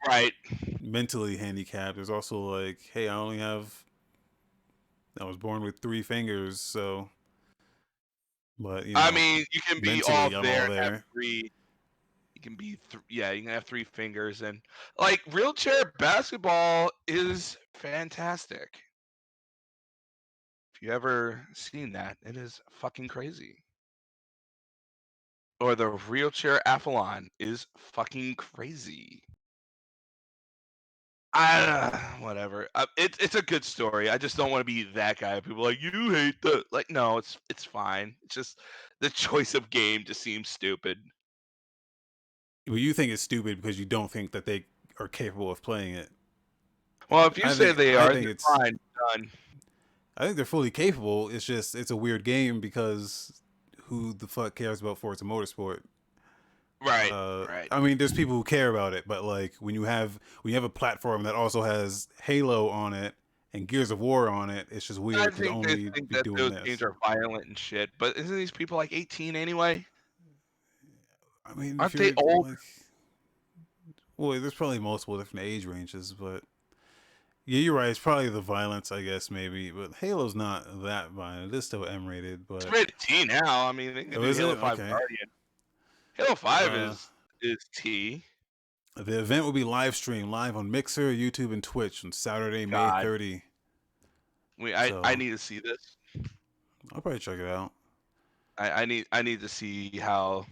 right. mentally handicapped. There's also like, hey, I was born with 3 fingers, so. But I mean, you can be all mentally, I'm there all and have there. three. You can be yeah, you can have 3 fingers and like wheelchair basketball is fantastic. If you ever seen that, it is fucking crazy. Or the wheelchair athlon is fucking crazy. Whatever. It's a good story. I just don't want to be that guy. People are like you hate the like. No, it's fine. It's just the choice of game just seems stupid. Well, you think it's stupid because you don't think that they are capable of playing it. Well, if you say they I are, think then it's fine, done. I think they're fully capable. It's just it's a weird game because who the fuck cares about Forza Motorsport? Right, right. I mean, there's people who care about it, but like when you have a platform that also has Halo on it and Gears of War on it, it's just I weird to think they only think be that doing those games this. are violent and shit, but isn't these people like 18 anyway? I mean, if Aren't they you're old? like, well, there's probably multiple different age ranges, but Yeah, you're right. It's probably the violence, I guess, maybe. But Halo's not that violent. It is still M-rated, It's but rated T now. I mean, they can oh, do is Halo it? 5 Okay. Guardian. Halo 5 Uh, is T. the event will be live streamed live on Mixer, YouTube, and Twitch on Saturday, May God, 30. I So need to see this. I'll probably check it out. I need to see how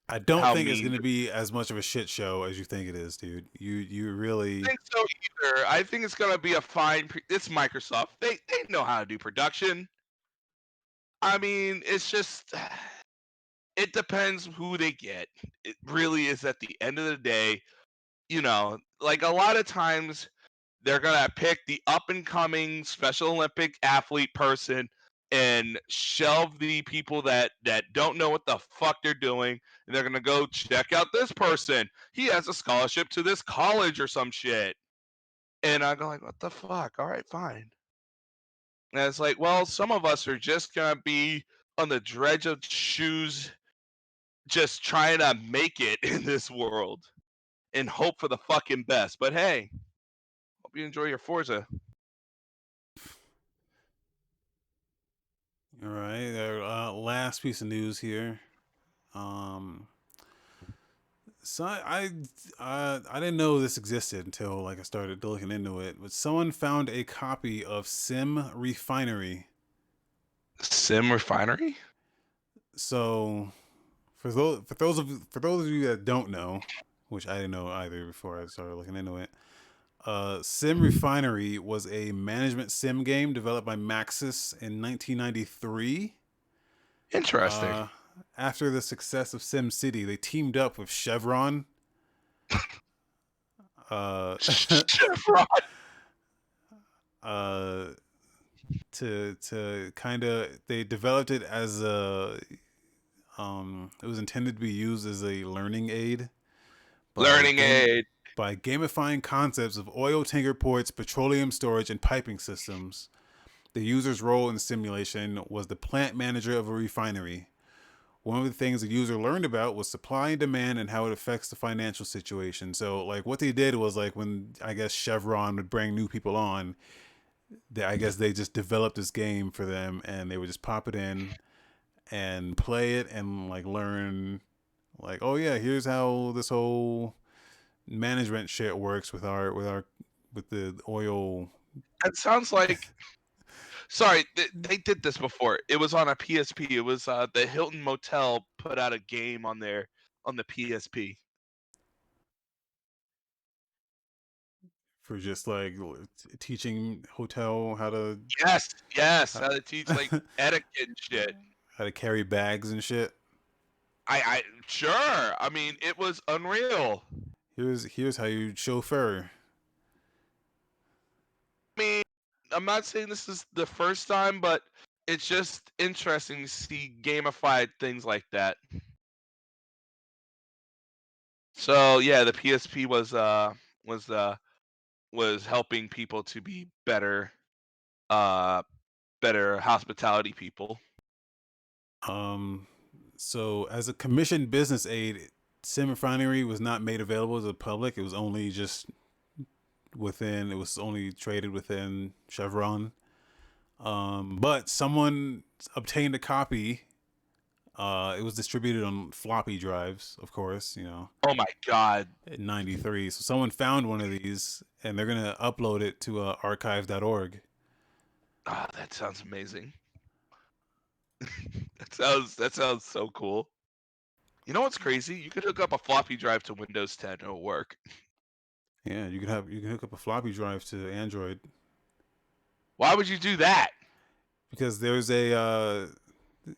I don't think it's mean. gonna be as much of a shit show as you think it is, dude. You I really think so either. I think it's gonna be a fine. It's Microsoft. They know how to do production. I mean, it's just it depends who they get. It really is at the end of the day. Like a lot of times they're gonna pick the up and coming Special Olympic athlete person and shelve the people that don't know what the fuck they're doing, and they're gonna go check out this person. He has a scholarship to this college or some shit. And I go like, what the fuck? All right, fine. And it's like, well, some of us are just gonna be on the dredge of shoes, just trying to make it in this world and hope for the fucking best. But hey, hope you enjoy your Forza. all right. Last piece of news here. Um, so I didn't know this existed until like I started looking into it. But someone found a copy of SimRefinery. SimRefinery? So for those of you that don't know, which I didn't know either before I started looking into it, SimRefinery was a management sim game developed by Maxis in 1993. Interesting. Uh, After the success of SimCity, they teamed up with Chevron. Uh, Chevron. uh, to kind of they developed it as a it was intended to be used as a learning aid by Learning aid. gamifying concepts of oil tanker ports, petroleum storage, and piping systems. The user's role in the simulation was the plant manager of a refinery. One of the things the user learned about was supply and demand and how it affects the financial situation. So, like, what they did was like when I guess Chevron would bring new people on, I guess they just developed this game for them, and they would just pop it in and play it and like learn, like, oh yeah, here's how this whole management shit works with with the oil. That sounds like. Sorry, they did this before. It was on a PSP. It was the Hilton Motel put out a game on there on the PSP. For just like teaching hotel Yes, yes. how, How to teach like etiquette and shit. how to carry bags and shit. I sure. I mean, it was unreal. Here's how you chauffeur. I mean, I'm not saying this is the first time, but it's just interesting to see gamified things like that. So yeah, the PSP was uh was helping people to be uh better hospitality people. Um, so as a commissioned business aid, SimRefinery was not made available to the public. It was only just within. It was only traded within Chevron. But someone obtained a copy. It was distributed on floppy drives, of course. Oh my god. In '93. So someone found one of these, and they're gonna upload it to archive.org. Ah, that sounds amazing. That sounds so cool. You know what's crazy? You could hook up a floppy drive to Windows 10 and it'll work. Yeah, you can hook up a floppy drive to Android Why would you do that? because there's a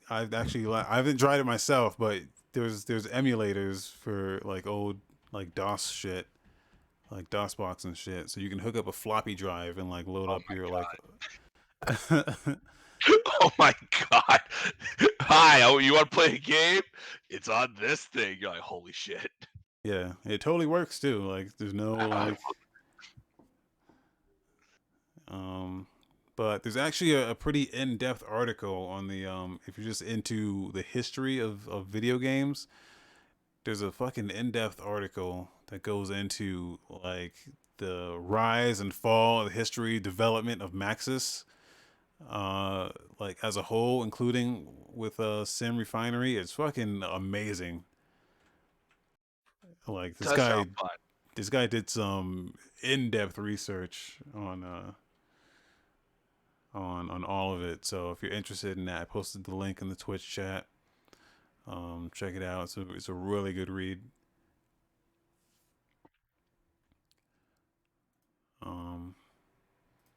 I haven't tried it myself, but there's emulators for like old like DOS shit, like DOSBox and shit. So you can hook up a floppy drive and like load Oh up your like. oh my god. Hi, oh, you want to play a game? It's on this thing. You're like, holy shit. Yeah, it totally works too. Like there's no like um but there's actually a pretty in-depth article on the if you're just into the history of video games, there's a fucking in-depth article that goes into like the rise and fall, the history, development of Maxis, like as a whole, including with SimRefinery, it's fucking amazing. Like Does sound fun. this guy did some in-depth research on all of it. So if you're interested in that, I posted the link in the Twitch chat. Check it out. It's a really good read. Um,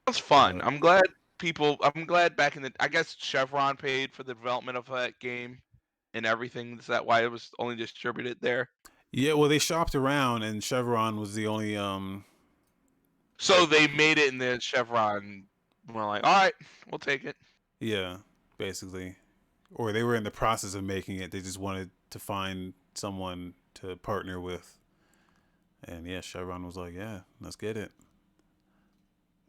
Sounds fun. but I'm glad back in the. I guess Chevron paid for the development of that game and everything. Is that why it was only distributed there? yeah, well, they shopped around, and Chevron was the only So they made it, and then Chevron were like, "All right, we'll take it." yeah, basically, or they were in the process of making it. They just wanted to find someone to partner with, and yeah, Chevron was like, yeah, let's get it.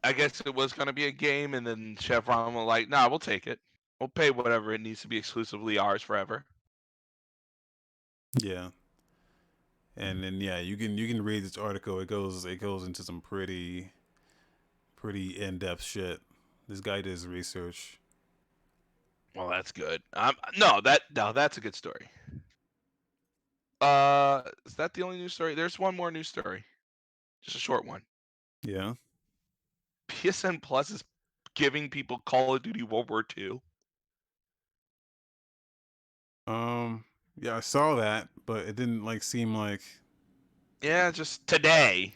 I guess it was going to be a game, and then Chevron were like, "Nah, we'll take it. We'll pay whatever it needs to be exclusively ours forever." Yeah, and then yeah, you can read this article. It goes into some pretty in depth shit. This guy did his research. Well, that's good. No, that's a good story. Is that the only news story? There's one more news story, just a short one. Yeah. PSN Plus is giving people Call of Duty World War II. Yeah, I saw that, but it didn't like seem like. Yeah, just today.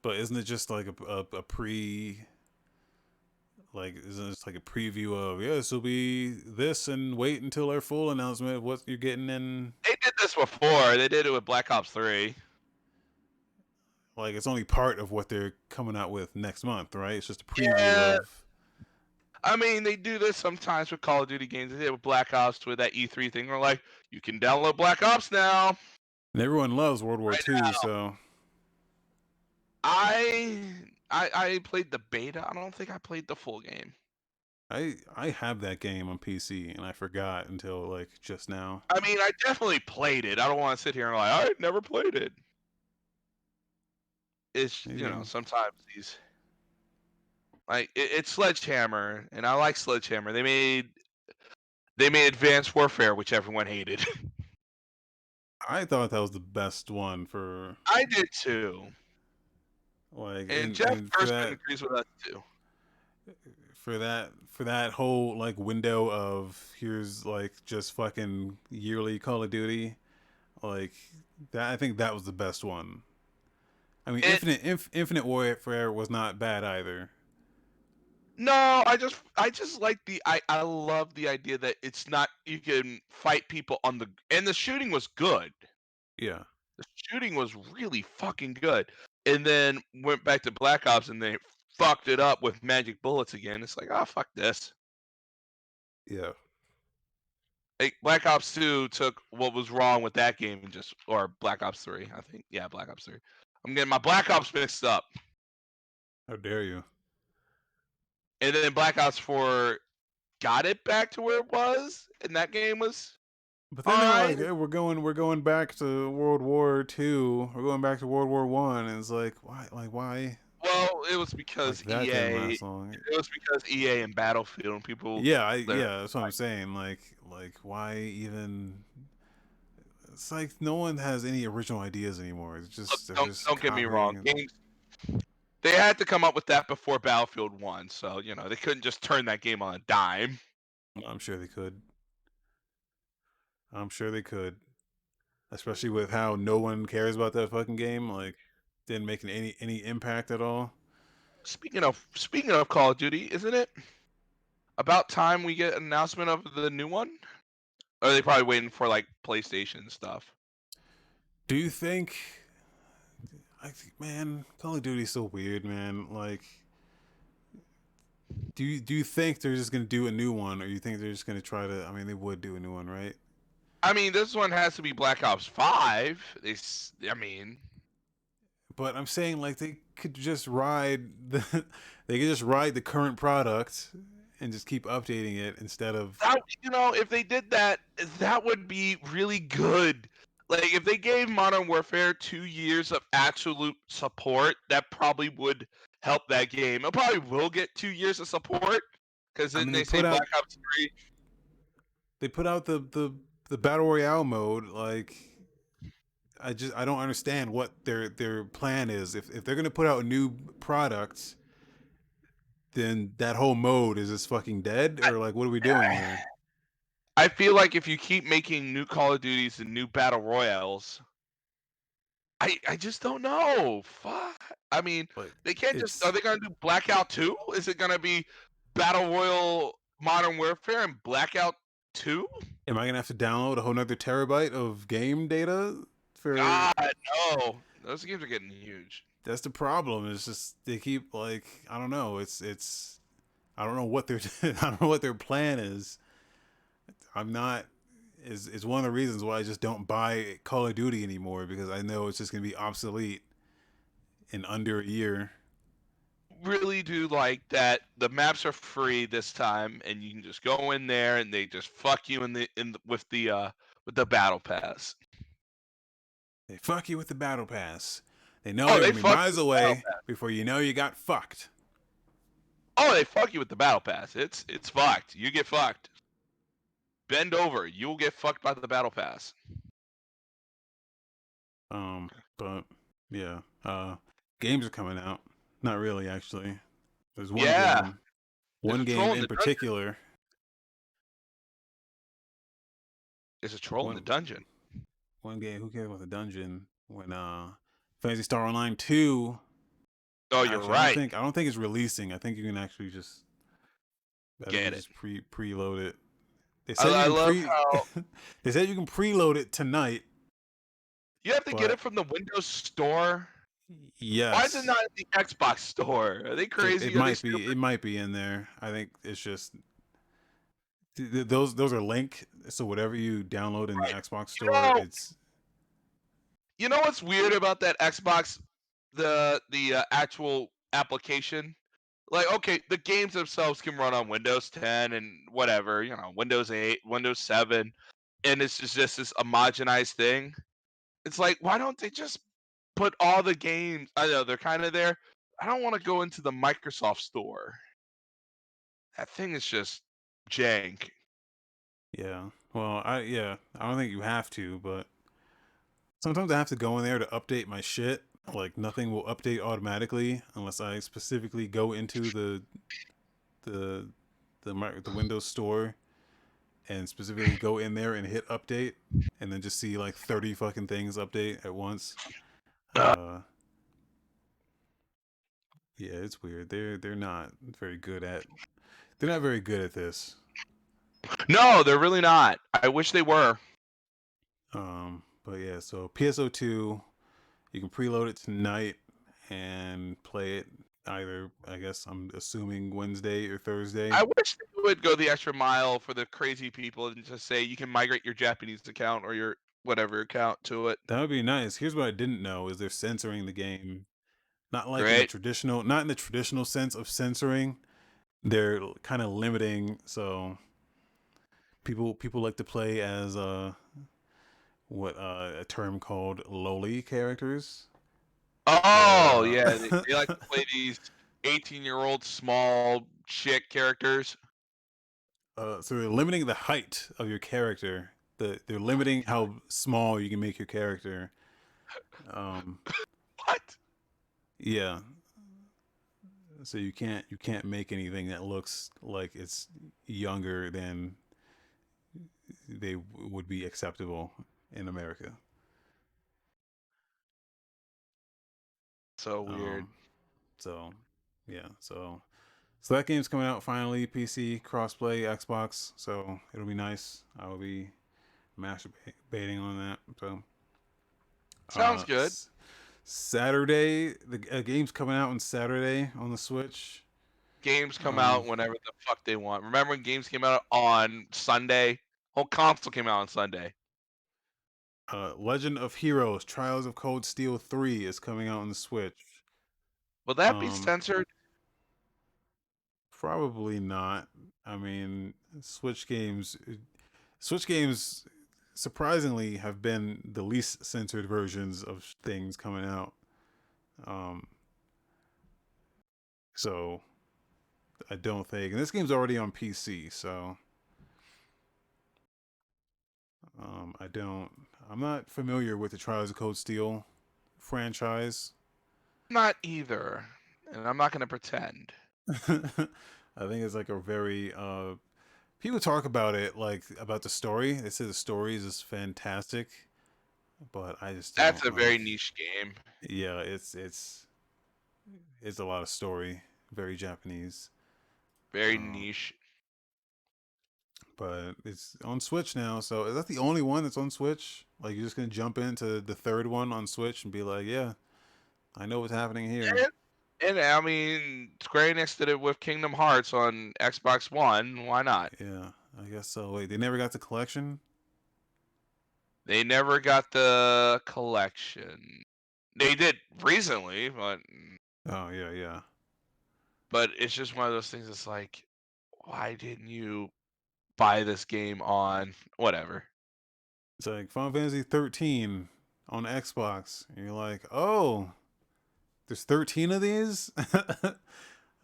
But isn't it just like a pre? Like, isn't it like a preview of this will be this, and wait until our full announcement of what you're getting in? They did this before. They did it with Black Ops 3. Like, it's only part of what they're coming out with next month, right? It's just a preview Yeah, of. I mean, they do this sometimes with Call of Duty games. They did it with Black Ops with that E3 thing. They're like, you can download Black Ops now. And everyone loves World War Right II, now. so I I played the beta. I don't think I played the full game. I have that game on PC, and I forgot until like just now. I mean, I definitely played it. I don't want to sit here and like, I never played it. It's Maybe sometimes these like it's Sledgehammer, and I like Sledgehammer. They made Advanced Warfare, which everyone hated. I thought that was the best one for I did too, like and Jeff and Gerstmann agrees with us too. for that whole like window of here's like just fucking yearly Call of Duty, like that. I think that was the best one. I mean, It Infinite Warfare was not bad either. No, I just like I love the idea that it's not you can fight people on the shooting was good. Yeah, The shooting was really fucking good. And then went back to Black Ops and they fucked it up with magic bullets again. It's like, oh fuck this. yeah. Like Black Ops 2 took what was wrong with that game and just or Black Ops 3, I think. Yeah, Black Ops 3. I'm getting my Black Ops mixed up. How dare you? And then Black Ops 4 got it back to where it was, and that game was But then they were like, alright. hey, we're going back to World War Two. We're going back to World War One, and it's like, why? Like, why? Well, it was Like because that didn't EA. last long. It was because EA and Battlefield and people. They're Yeah, that's what I'm like, saying. Like, why even? It's like no one has any original ideas anymore. It's look, just they're just don't get me wrong. copying. And, Games they had to come up with that before Battlefield 1, so they couldn't just turn that game on a dime. I'm sure they could. I'm sure they could, especially with how no one cares about that fucking game. Like, didn't make any impact at all. Speaking of Call of Duty, isn't it about time we get an announcement of the new one? Or are they probably waiting for like PlayStation stuff? Do you think? I think, man, Call of Duty's so weird, man. Like, do you think they're just gonna do a new one, or you think they're just gonna try to? I mean, they would do a new one, right? I mean, this one has to be Black Ops 5. I mean, But I'm saying like they could just ride the they could just ride the current product and just keep updating it instead of if they did that, that would be really good. Like if they gave Modern Warfare 2 years of absolute support, that probably would help that game. It probably will get 2 years of support because I then mean, they say Black Ops 3. they put out the battle royale mode. Like, I don't understand what their plan is. If they're gonna put out new products, then that whole mode is just fucking dead, or like, what are we doing here? I feel like if you keep making new Call of Duties and new battle royales, I just don't know. Fuck. I mean, Like, they can't just. Are it's they gonna do Blackout 2? Is it gonna be Battle Royal Modern Warfare and Blackout 2? am I gonna have to download a whole nother terabyte of game data for? God, no. Those games are getting huge. That's the problem. It's just they keep like, I don't know. It's I don't know what their I don't know what their plan is. I'm not is one of the reasons why I just don't buy Call of Duty anymore, because I know it's just gonna be obsolete in under a year. Really do like that the maps are free this time, and you can just go in there and they just fuck you with the battle pass. They fuck you with the battle pass. They know Oh, you're they gonna be fuck you miles with the battle away pass. before you know you got fucked. Oh, they fuck you with the battle pass. It's fucked. You get fucked. Bend over. You'll get fucked by the battle pass. But yeah, games are coming out. Not really, actually. There's Yeah, there's one a troll game in in the dungeon. particular. There's a troll in the One dungeon. one game. Who cares about the dungeon? When Fantasy Star Online 2. Oh, you're Actually, right. I don't think it's releasing. I think you can actually just I think you Get it. just preload it. They said you I can love pre how they said you can preload it tonight, you have to get it but from the Windows Store. Why is it yes, not in the Xbox Store? Are they crazy? Are they stupid? it might be in there. I think it's just those are linked, so whatever you download in the Right. Xbox You store, know, it's you know what's weird about that Xbox, the actual application? Like, okay, the games themselves can run on Windows 10 and whatever, Windows 8, Windows 7, and it's just this homogenized thing. It's like, why don't they just put all the games? I know they're kind of there. I don't want to go into the Microsoft store. That thing is just jank. yeah. Well, I don't think you have to, but sometimes I have to go in there to update my shit. Like, nothing will update automatically unless I specifically go into the the Windows Store and specifically go in there and hit update, and then just see like 30 fucking things update at once. Uh, Uh, yeah, it's weird. They're not very good at they're not very good at this. no, they're really not. I wish they were. But yeah, so PSO2, you can preload it tonight and play it either, I guess I'm assuming, Wednesday or Thursday. I wish they would go the extra mile for the crazy people and just say you can migrate your Japanese account or your whatever account to it. That would be nice. Here's what I didn't know is they're censoring the game. Not like in the Great. traditional, not in the traditional sense of censoring. They're kind of limiting, so people like to play as what a term called loli characters, where Oh yeah, they like to play these 18-year-old small chick characters. so they're limiting the height of your character. They're limiting how small you can make your character. Um, What? yeah, so you can't make anything that looks like it's younger than they would be acceptable in America. So weird. Um, so yeah, so that game's coming out finally, PC crossplay, Xbox. So it'll be nice. I will be masturbating on that. So Sounds good. Saturday, the game's coming out on Saturday on the Switch. Games come Um, out whenever the fuck they want. Remember when games came out on Sunday? Whole console came out on Sunday. Legend of Heroes: Trials of Cold Steel 3 is coming out on the Switch. Will that be Um, censored? Probably not. I mean, Switch games surprisingly have been the least censored versions of things coming out. Um, so I don't think, and this game's already on PC, so I don't. I'm not familiar with the Trials of Cold Steel franchise. Not either, and I'm not going to pretend. I think it's like a very people talk about it like about the story. They say the story is just fantastic, but I just That's don't a very like. niche game. Yeah, it's a lot of story, very Japanese. Very Um, niche. but it's on Switch now. So is that the only one that's on Switch? Like you're just gonna jump into the third one on Switch and be like, yeah, I know what's happening here. And I mean, Square Enix did it with Kingdom Hearts on Xbox One. Why not? Yeah, I guess so. Wait, they never got the collection? They never got the collection. They did recently, Oh yeah, yeah. but it's just one of those things. It's like, why didn't you buy this game on whatever? It's like Final Fantasy 13 on Xbox, and you're like, oh, there's 13 of these.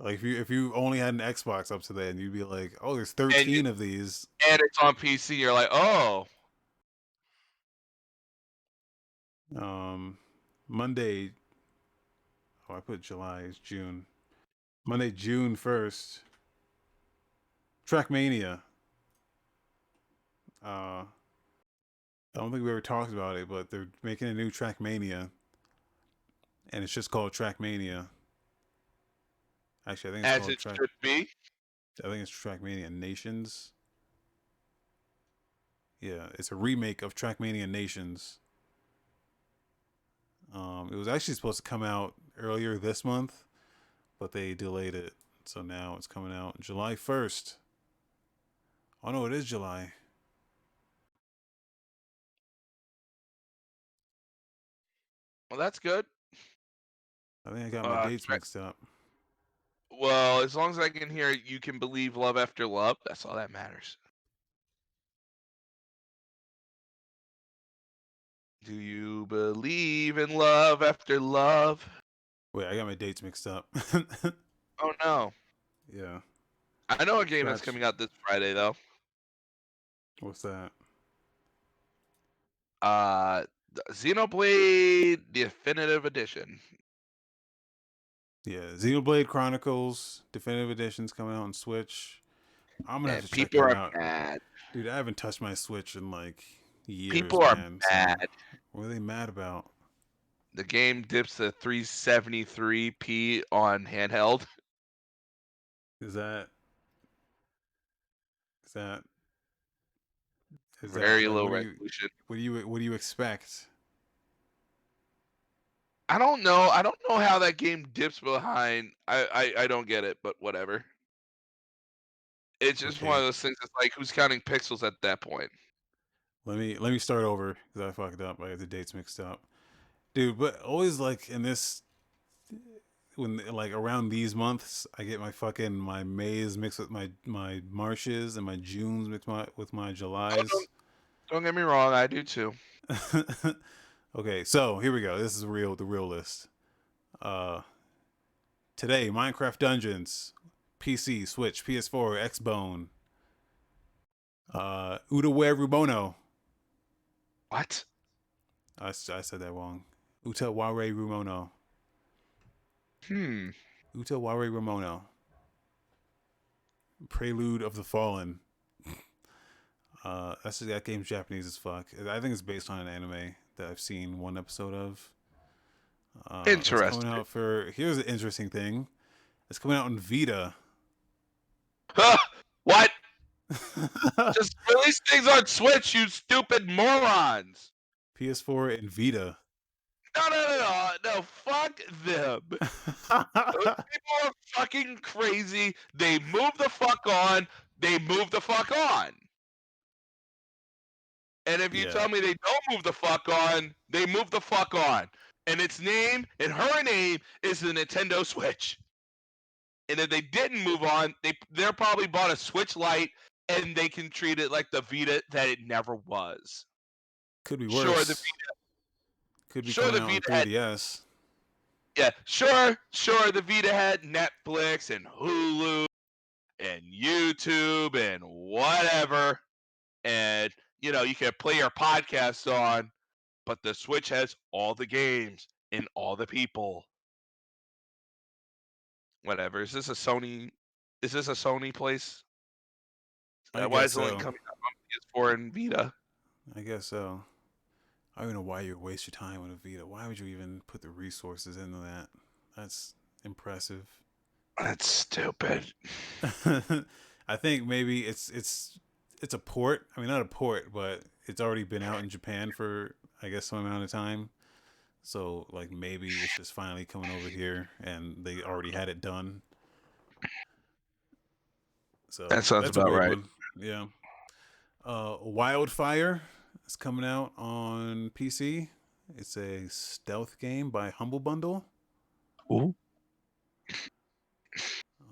Like if you only had an Xbox up to then, you'd be like, oh, there's And 13 of these. it's on PC. You're like, oh, Um, Monday. Oh, I put July. It's June. Monday, June 1st. Trackmania. I don't think we ever talked about it, but they're making a new Trackmania, and it's just called Trackmania. Actually, I think it's as called it Track. should be. I think it's Trackmania Nations. Yeah, it's a remake of Trackmania Nations. It was actually supposed to come out earlier this month, but they delayed it. So now it's coming out July 1st. Oh no, it is July. Well, that's good. I think I got my dates mixed up. Well, as long as I can hear "You Can Believe Love After Love," that's all that matters. Do you believe in love after love? Wait, I got my dates mixed up. Oh no. Yeah. I know a game that's Scratch. coming out this Friday though. What's that? Uh Xenoblade Definitive Edition. Yeah, Xenoblade Chronicles Definitive Edition's coming out on Switch. I'm gonna have to And check people that are out. mad. Dude, I haven't touched my Switch in like years, People are man. So mad. what are they mad about? The game dips to 373p on handheld. Is that is that is that Very like low resolution. what do you expect? I don't know. I don't know how that game dips behind. I don't get it, but whatever. It's just one Okay, of those things. It's like who's counting pixels at that point? let me start over because I fucked up. I got the dates mixed up, dude. But always like in this when like around these months, I get my fucking my Mays mixed with my Marshes and my Junes mixed with my Oh, Julys. don't get me wrong. I do too. Okay, so here we go. This is the real list. Uh, Today, Minecraft Dungeons, PC, Switch, PS4, Xbone, Utaware Rumono. What? I said that wrong. Utaware Rumono. Hmm. Utaware Rumono. Prelude of the Fallen. That game's Japanese as fuck. I think it's based on an anime that I've seen one episode of. That's coming Interesting. out for. Here's an interesting thing. It's coming out on Vita. What? Just release things on Switch, you stupid morons. PS4 and Vita. No. Fuck them. Those people are fucking crazy. They move the fuck on. They move the fuck on. And if you Yeah, tell me they don't move the fuck on, they move the fuck on. And its name and her name is the Nintendo Switch. And if they didn't move on, they're probably bought a Switch Lite and they can treat it like the Vita that it never was. Could be Sure, the worse. Could be sure coming the out on Vita had 3DS. yeah, sure the Vita had Netflix and Hulu and YouTube and whatever, and you can play your podcasts on, but the Switch has all the games and all the people. Whatever. Is this a Sony? Is this a Sony place? I Why guess is it only so. coming out on PS4 and Vita? I guess so. I don't know why you waste your time on a Vita. Why would you even put the resources into that? That's impressive. That's stupid. I think maybe it's a port. I mean, not a port, but it's already been out in Japan for I guess some amount of time. So like maybe it's just finally coming over here, and they already had it done. That So sounds that's a about weird right. one. Yeah. Wildfire is coming out on PC. It's a stealth game by Humble Bundle. Ooh,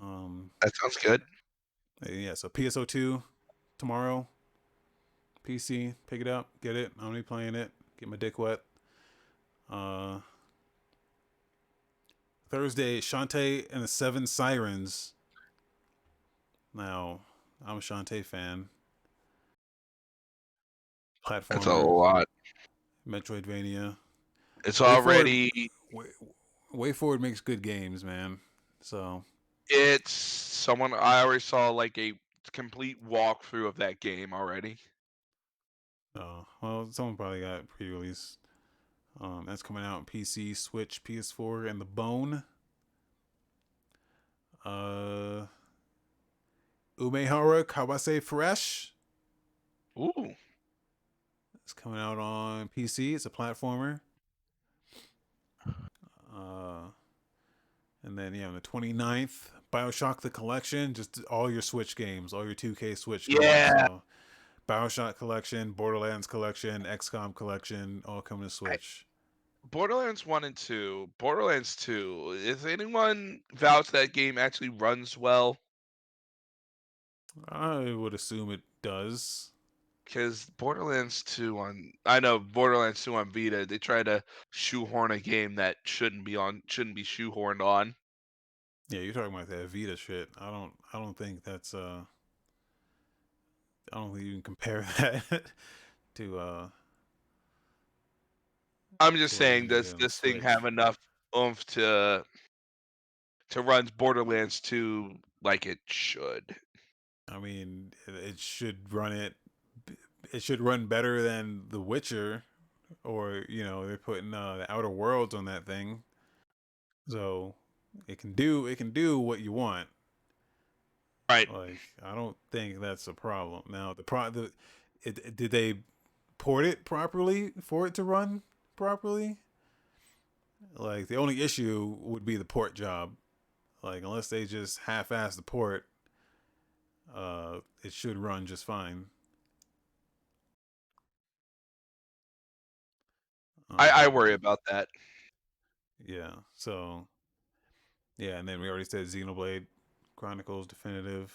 Um, that sounds good. yeah, so PSO2 tomorrow. PC, pick it up, get it. I'm gonna be playing it. Get my dick wet. Uh, Thursday, Shantae and the Seven Sirens. Now, I'm a Shantae fan. That's a Platformer, lot. Metroidvania. It's Way Forward, already. Way, Way Forward makes good games, man. So, It's someone I already saw like a complete walkthrough of that game already. well, someone probably got it pre-release. That's coming out on PC, Switch, PS4, and the Bone. Uh, Umehara Kawase Fresh. Ooh, It's coming out on PC. It's a platformer. Uh, and then, yeah, on the 29th, Bioshock the Collection. Just all your Switch games, all your 2K Switch games. yeah. So, Bioshock Collection, Borderlands Collection, XCOM Collection, all coming to I, Switch. Borderlands 1 and 2. Borderlands 2. Is anyone vouch that game actually runs well? I would assume it does. Because Borderlands 2 on, I know Borderlands 2 on Vita, they try to shoehorn a game that shouldn't be shoehorned on. Yeah, you're talking about that Vita shit. I don't think that's I don't think you can compare that to I'm just what you're saying, gonna does get on the this thing have Switch. enough oomph to run Borderlands 2 like it should? I mean, it should run it. It should run better than The Witcher, or they're putting the Outer Worlds on that thing, so it can do what you want. Right. Like I don't think that's a problem. Now did they port it properly for it to run properly? Like the only issue would be the port job. Like unless they just half-ass the port, it should run just fine. I Um, worry about that. yeah. So yeah, and then we already said Xenoblade Chronicles Definitive.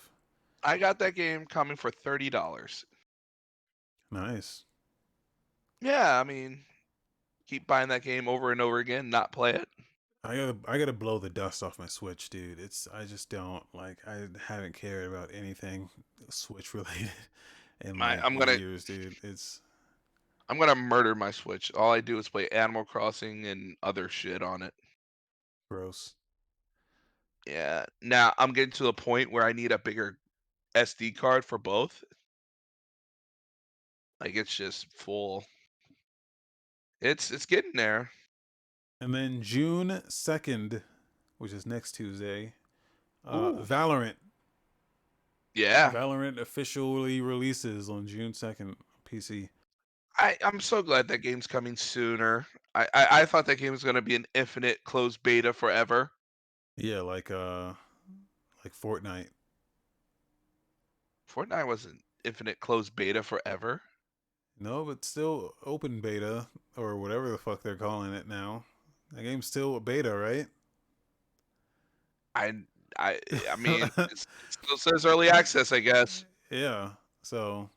I got that game coming for $30. Nice. Yeah, I mean, keep buying that game over and over again, not play it. I gotta blow the dust off my Switch, dude. I just don't like I haven't cared about anything Switch related in My like years, dude. It's I'm gonna murder my Switch. All I do is play Animal Crossing and other shit on it. gross. Yeah. Now I'm getting to the point where I need a bigger SD card for both. Like it's just full. It's getting there. And then June 2nd, which is next Tuesday, Ooh. Valorant. Yeah. Valorant officially releases on June 2nd, PC. I'm so glad that game's coming sooner. I thought that game was gonna be an infinite closed beta forever. Yeah, like Fortnite. Fortnite was an infinite closed beta forever. No, but still open beta or whatever the fuck they're calling it now. That game's still a beta, right? I I I mean, it still says early access, I guess. Yeah. So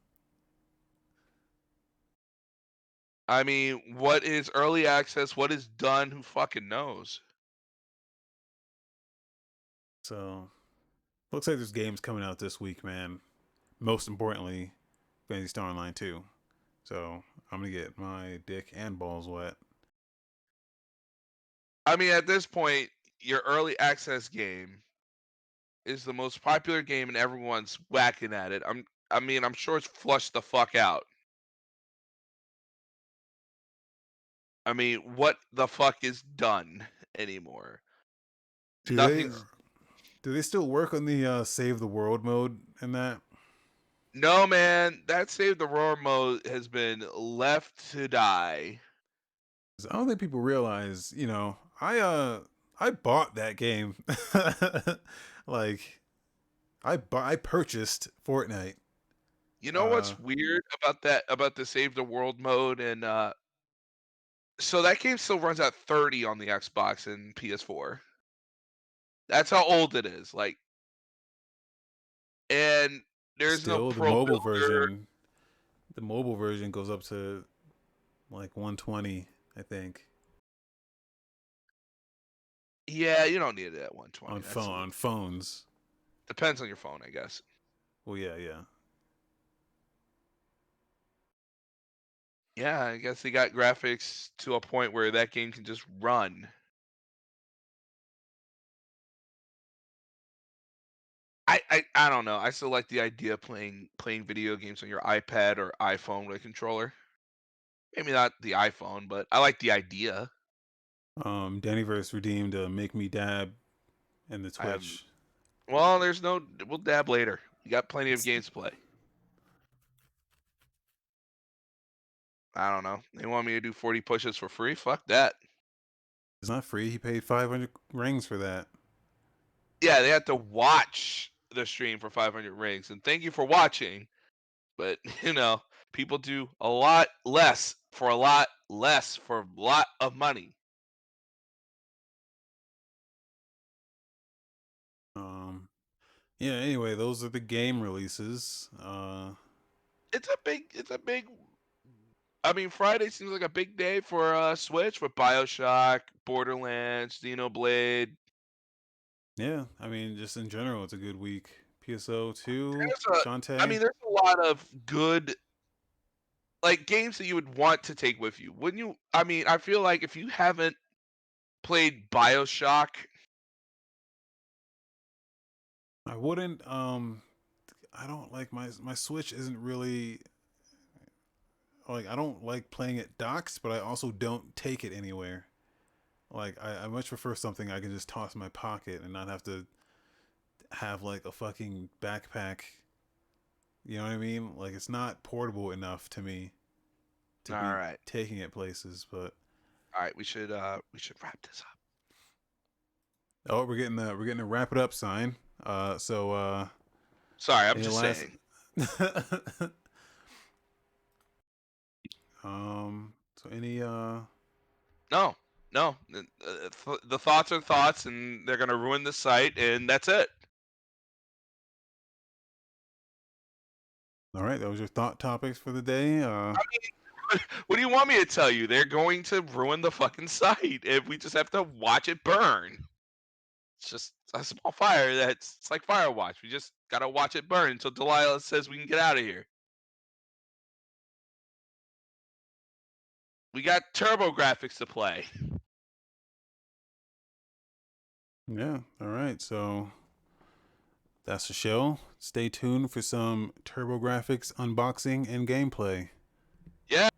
I mean, what is early access? What is done? Who fucking knows? So looks like there's games coming out this week, man. Most importantly, Phantasy Star Online 2. So I'm gonna get my dick and balls wet. I mean, at this point, your early access game is the most popular game and everyone's whacking at it. I'm sure it's flushed the fuck out. I mean, what the fuck is done anymore? Do they Nothing's. do they still work on the save the world mode and that? No, man, that Save the Roar mode has been left to die. 'Cause I don't think people realize, I bought that game. Like I purchased Fortnite. You know Uh what's weird about that, about the Save the World mode? And so that game still runs at 30 on the Xbox and PS4. That's how old it is. Like, and there's no Still pro builder. the mobile version goes up to like 120, I think, Yeah, you don't need it at 120. That's a little, on phones. depends on your phone, I guess. Well, yeah, yeah. Yeah, I guess they got graphics to a point where that game can just run. I don't know. I still like the idea of playing video games on your iPad or iPhone with a controller. Maybe not the iPhone, but I like the idea. Daniverse redeemed Make Me Dab and the I have Twitch. well, there's no. We'll dab later. We got plenty of It's games to play. I don't know. They want me to do 40 pushes for free? Fuck that. it's not free. He paid 500 rings for that. Yeah, they have to watch the stream for 500 rings, and thank you for watching. But people do a lot less for a lot less for a lot of money. Um, yeah. Anyway, those are the game releases. It's a big. I mean, Friday seems like a big day for Switch with BioShock, Borderlands, Xenoblade. Yeah. I mean, just in general, it's a good week. PSO 2, There's a, I Shantae. mean, there's a lot of good like games that you would want to take with you, wouldn't you? I mean, I feel like if you haven't played BioShock, I wouldn't. I don't like my Switch. Isn't really like I don't like playing it docks, but I also don't take it anywhere. Like I much prefer something I can just toss in my pocket and not have to have like a fucking backpack. You know what I mean? Like it's not portable enough to me to all be right, taking it places. But all right, we should wrap this up. oh, we're getting a wrap it up sign. Sorry, I'm Any just last saying. so any No, no, the thoughts are thoughts, and they're gonna ruin the site, and that's it. all right, that was your thought topics for the day. What do you want me to tell you? They're going to ruin the fucking site if we just have to watch it burn. It's just a small fire that's it's like Firewatch. We just gotta watch it burn until Delilah says we can get out of here. We got TurboGrafx to play. Yeah, all right. So that's the show. Stay tuned for some TurboGrafx unboxing and gameplay. Yeah,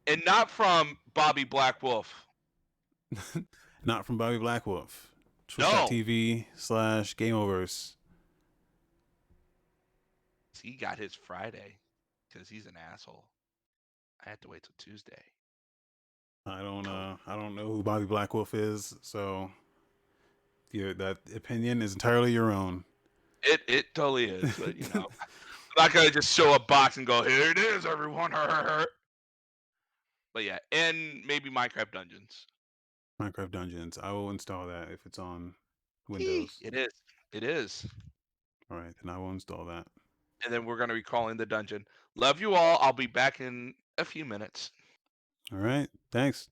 and not from Bobby Black Wolf. Not from Bobby Blackwolf. No, Twitch.tv/Gameoverse. he got his Friday because he's an asshole. I had to wait till Tuesday. Cool. I don't know who Bobby Blackwolf is, so that opinion is entirely your own. It totally is, but I'm not gonna just show a box and go, here it is, everyone. But yeah, and maybe Minecraft Dungeons. Minecraft Dungeons. I will install that if it's on Windows. It is. It is. All right, then I will install that. And then we're gonna be calling the dungeon. Love you all. I'll be back in a few minutes. All right. Thanks.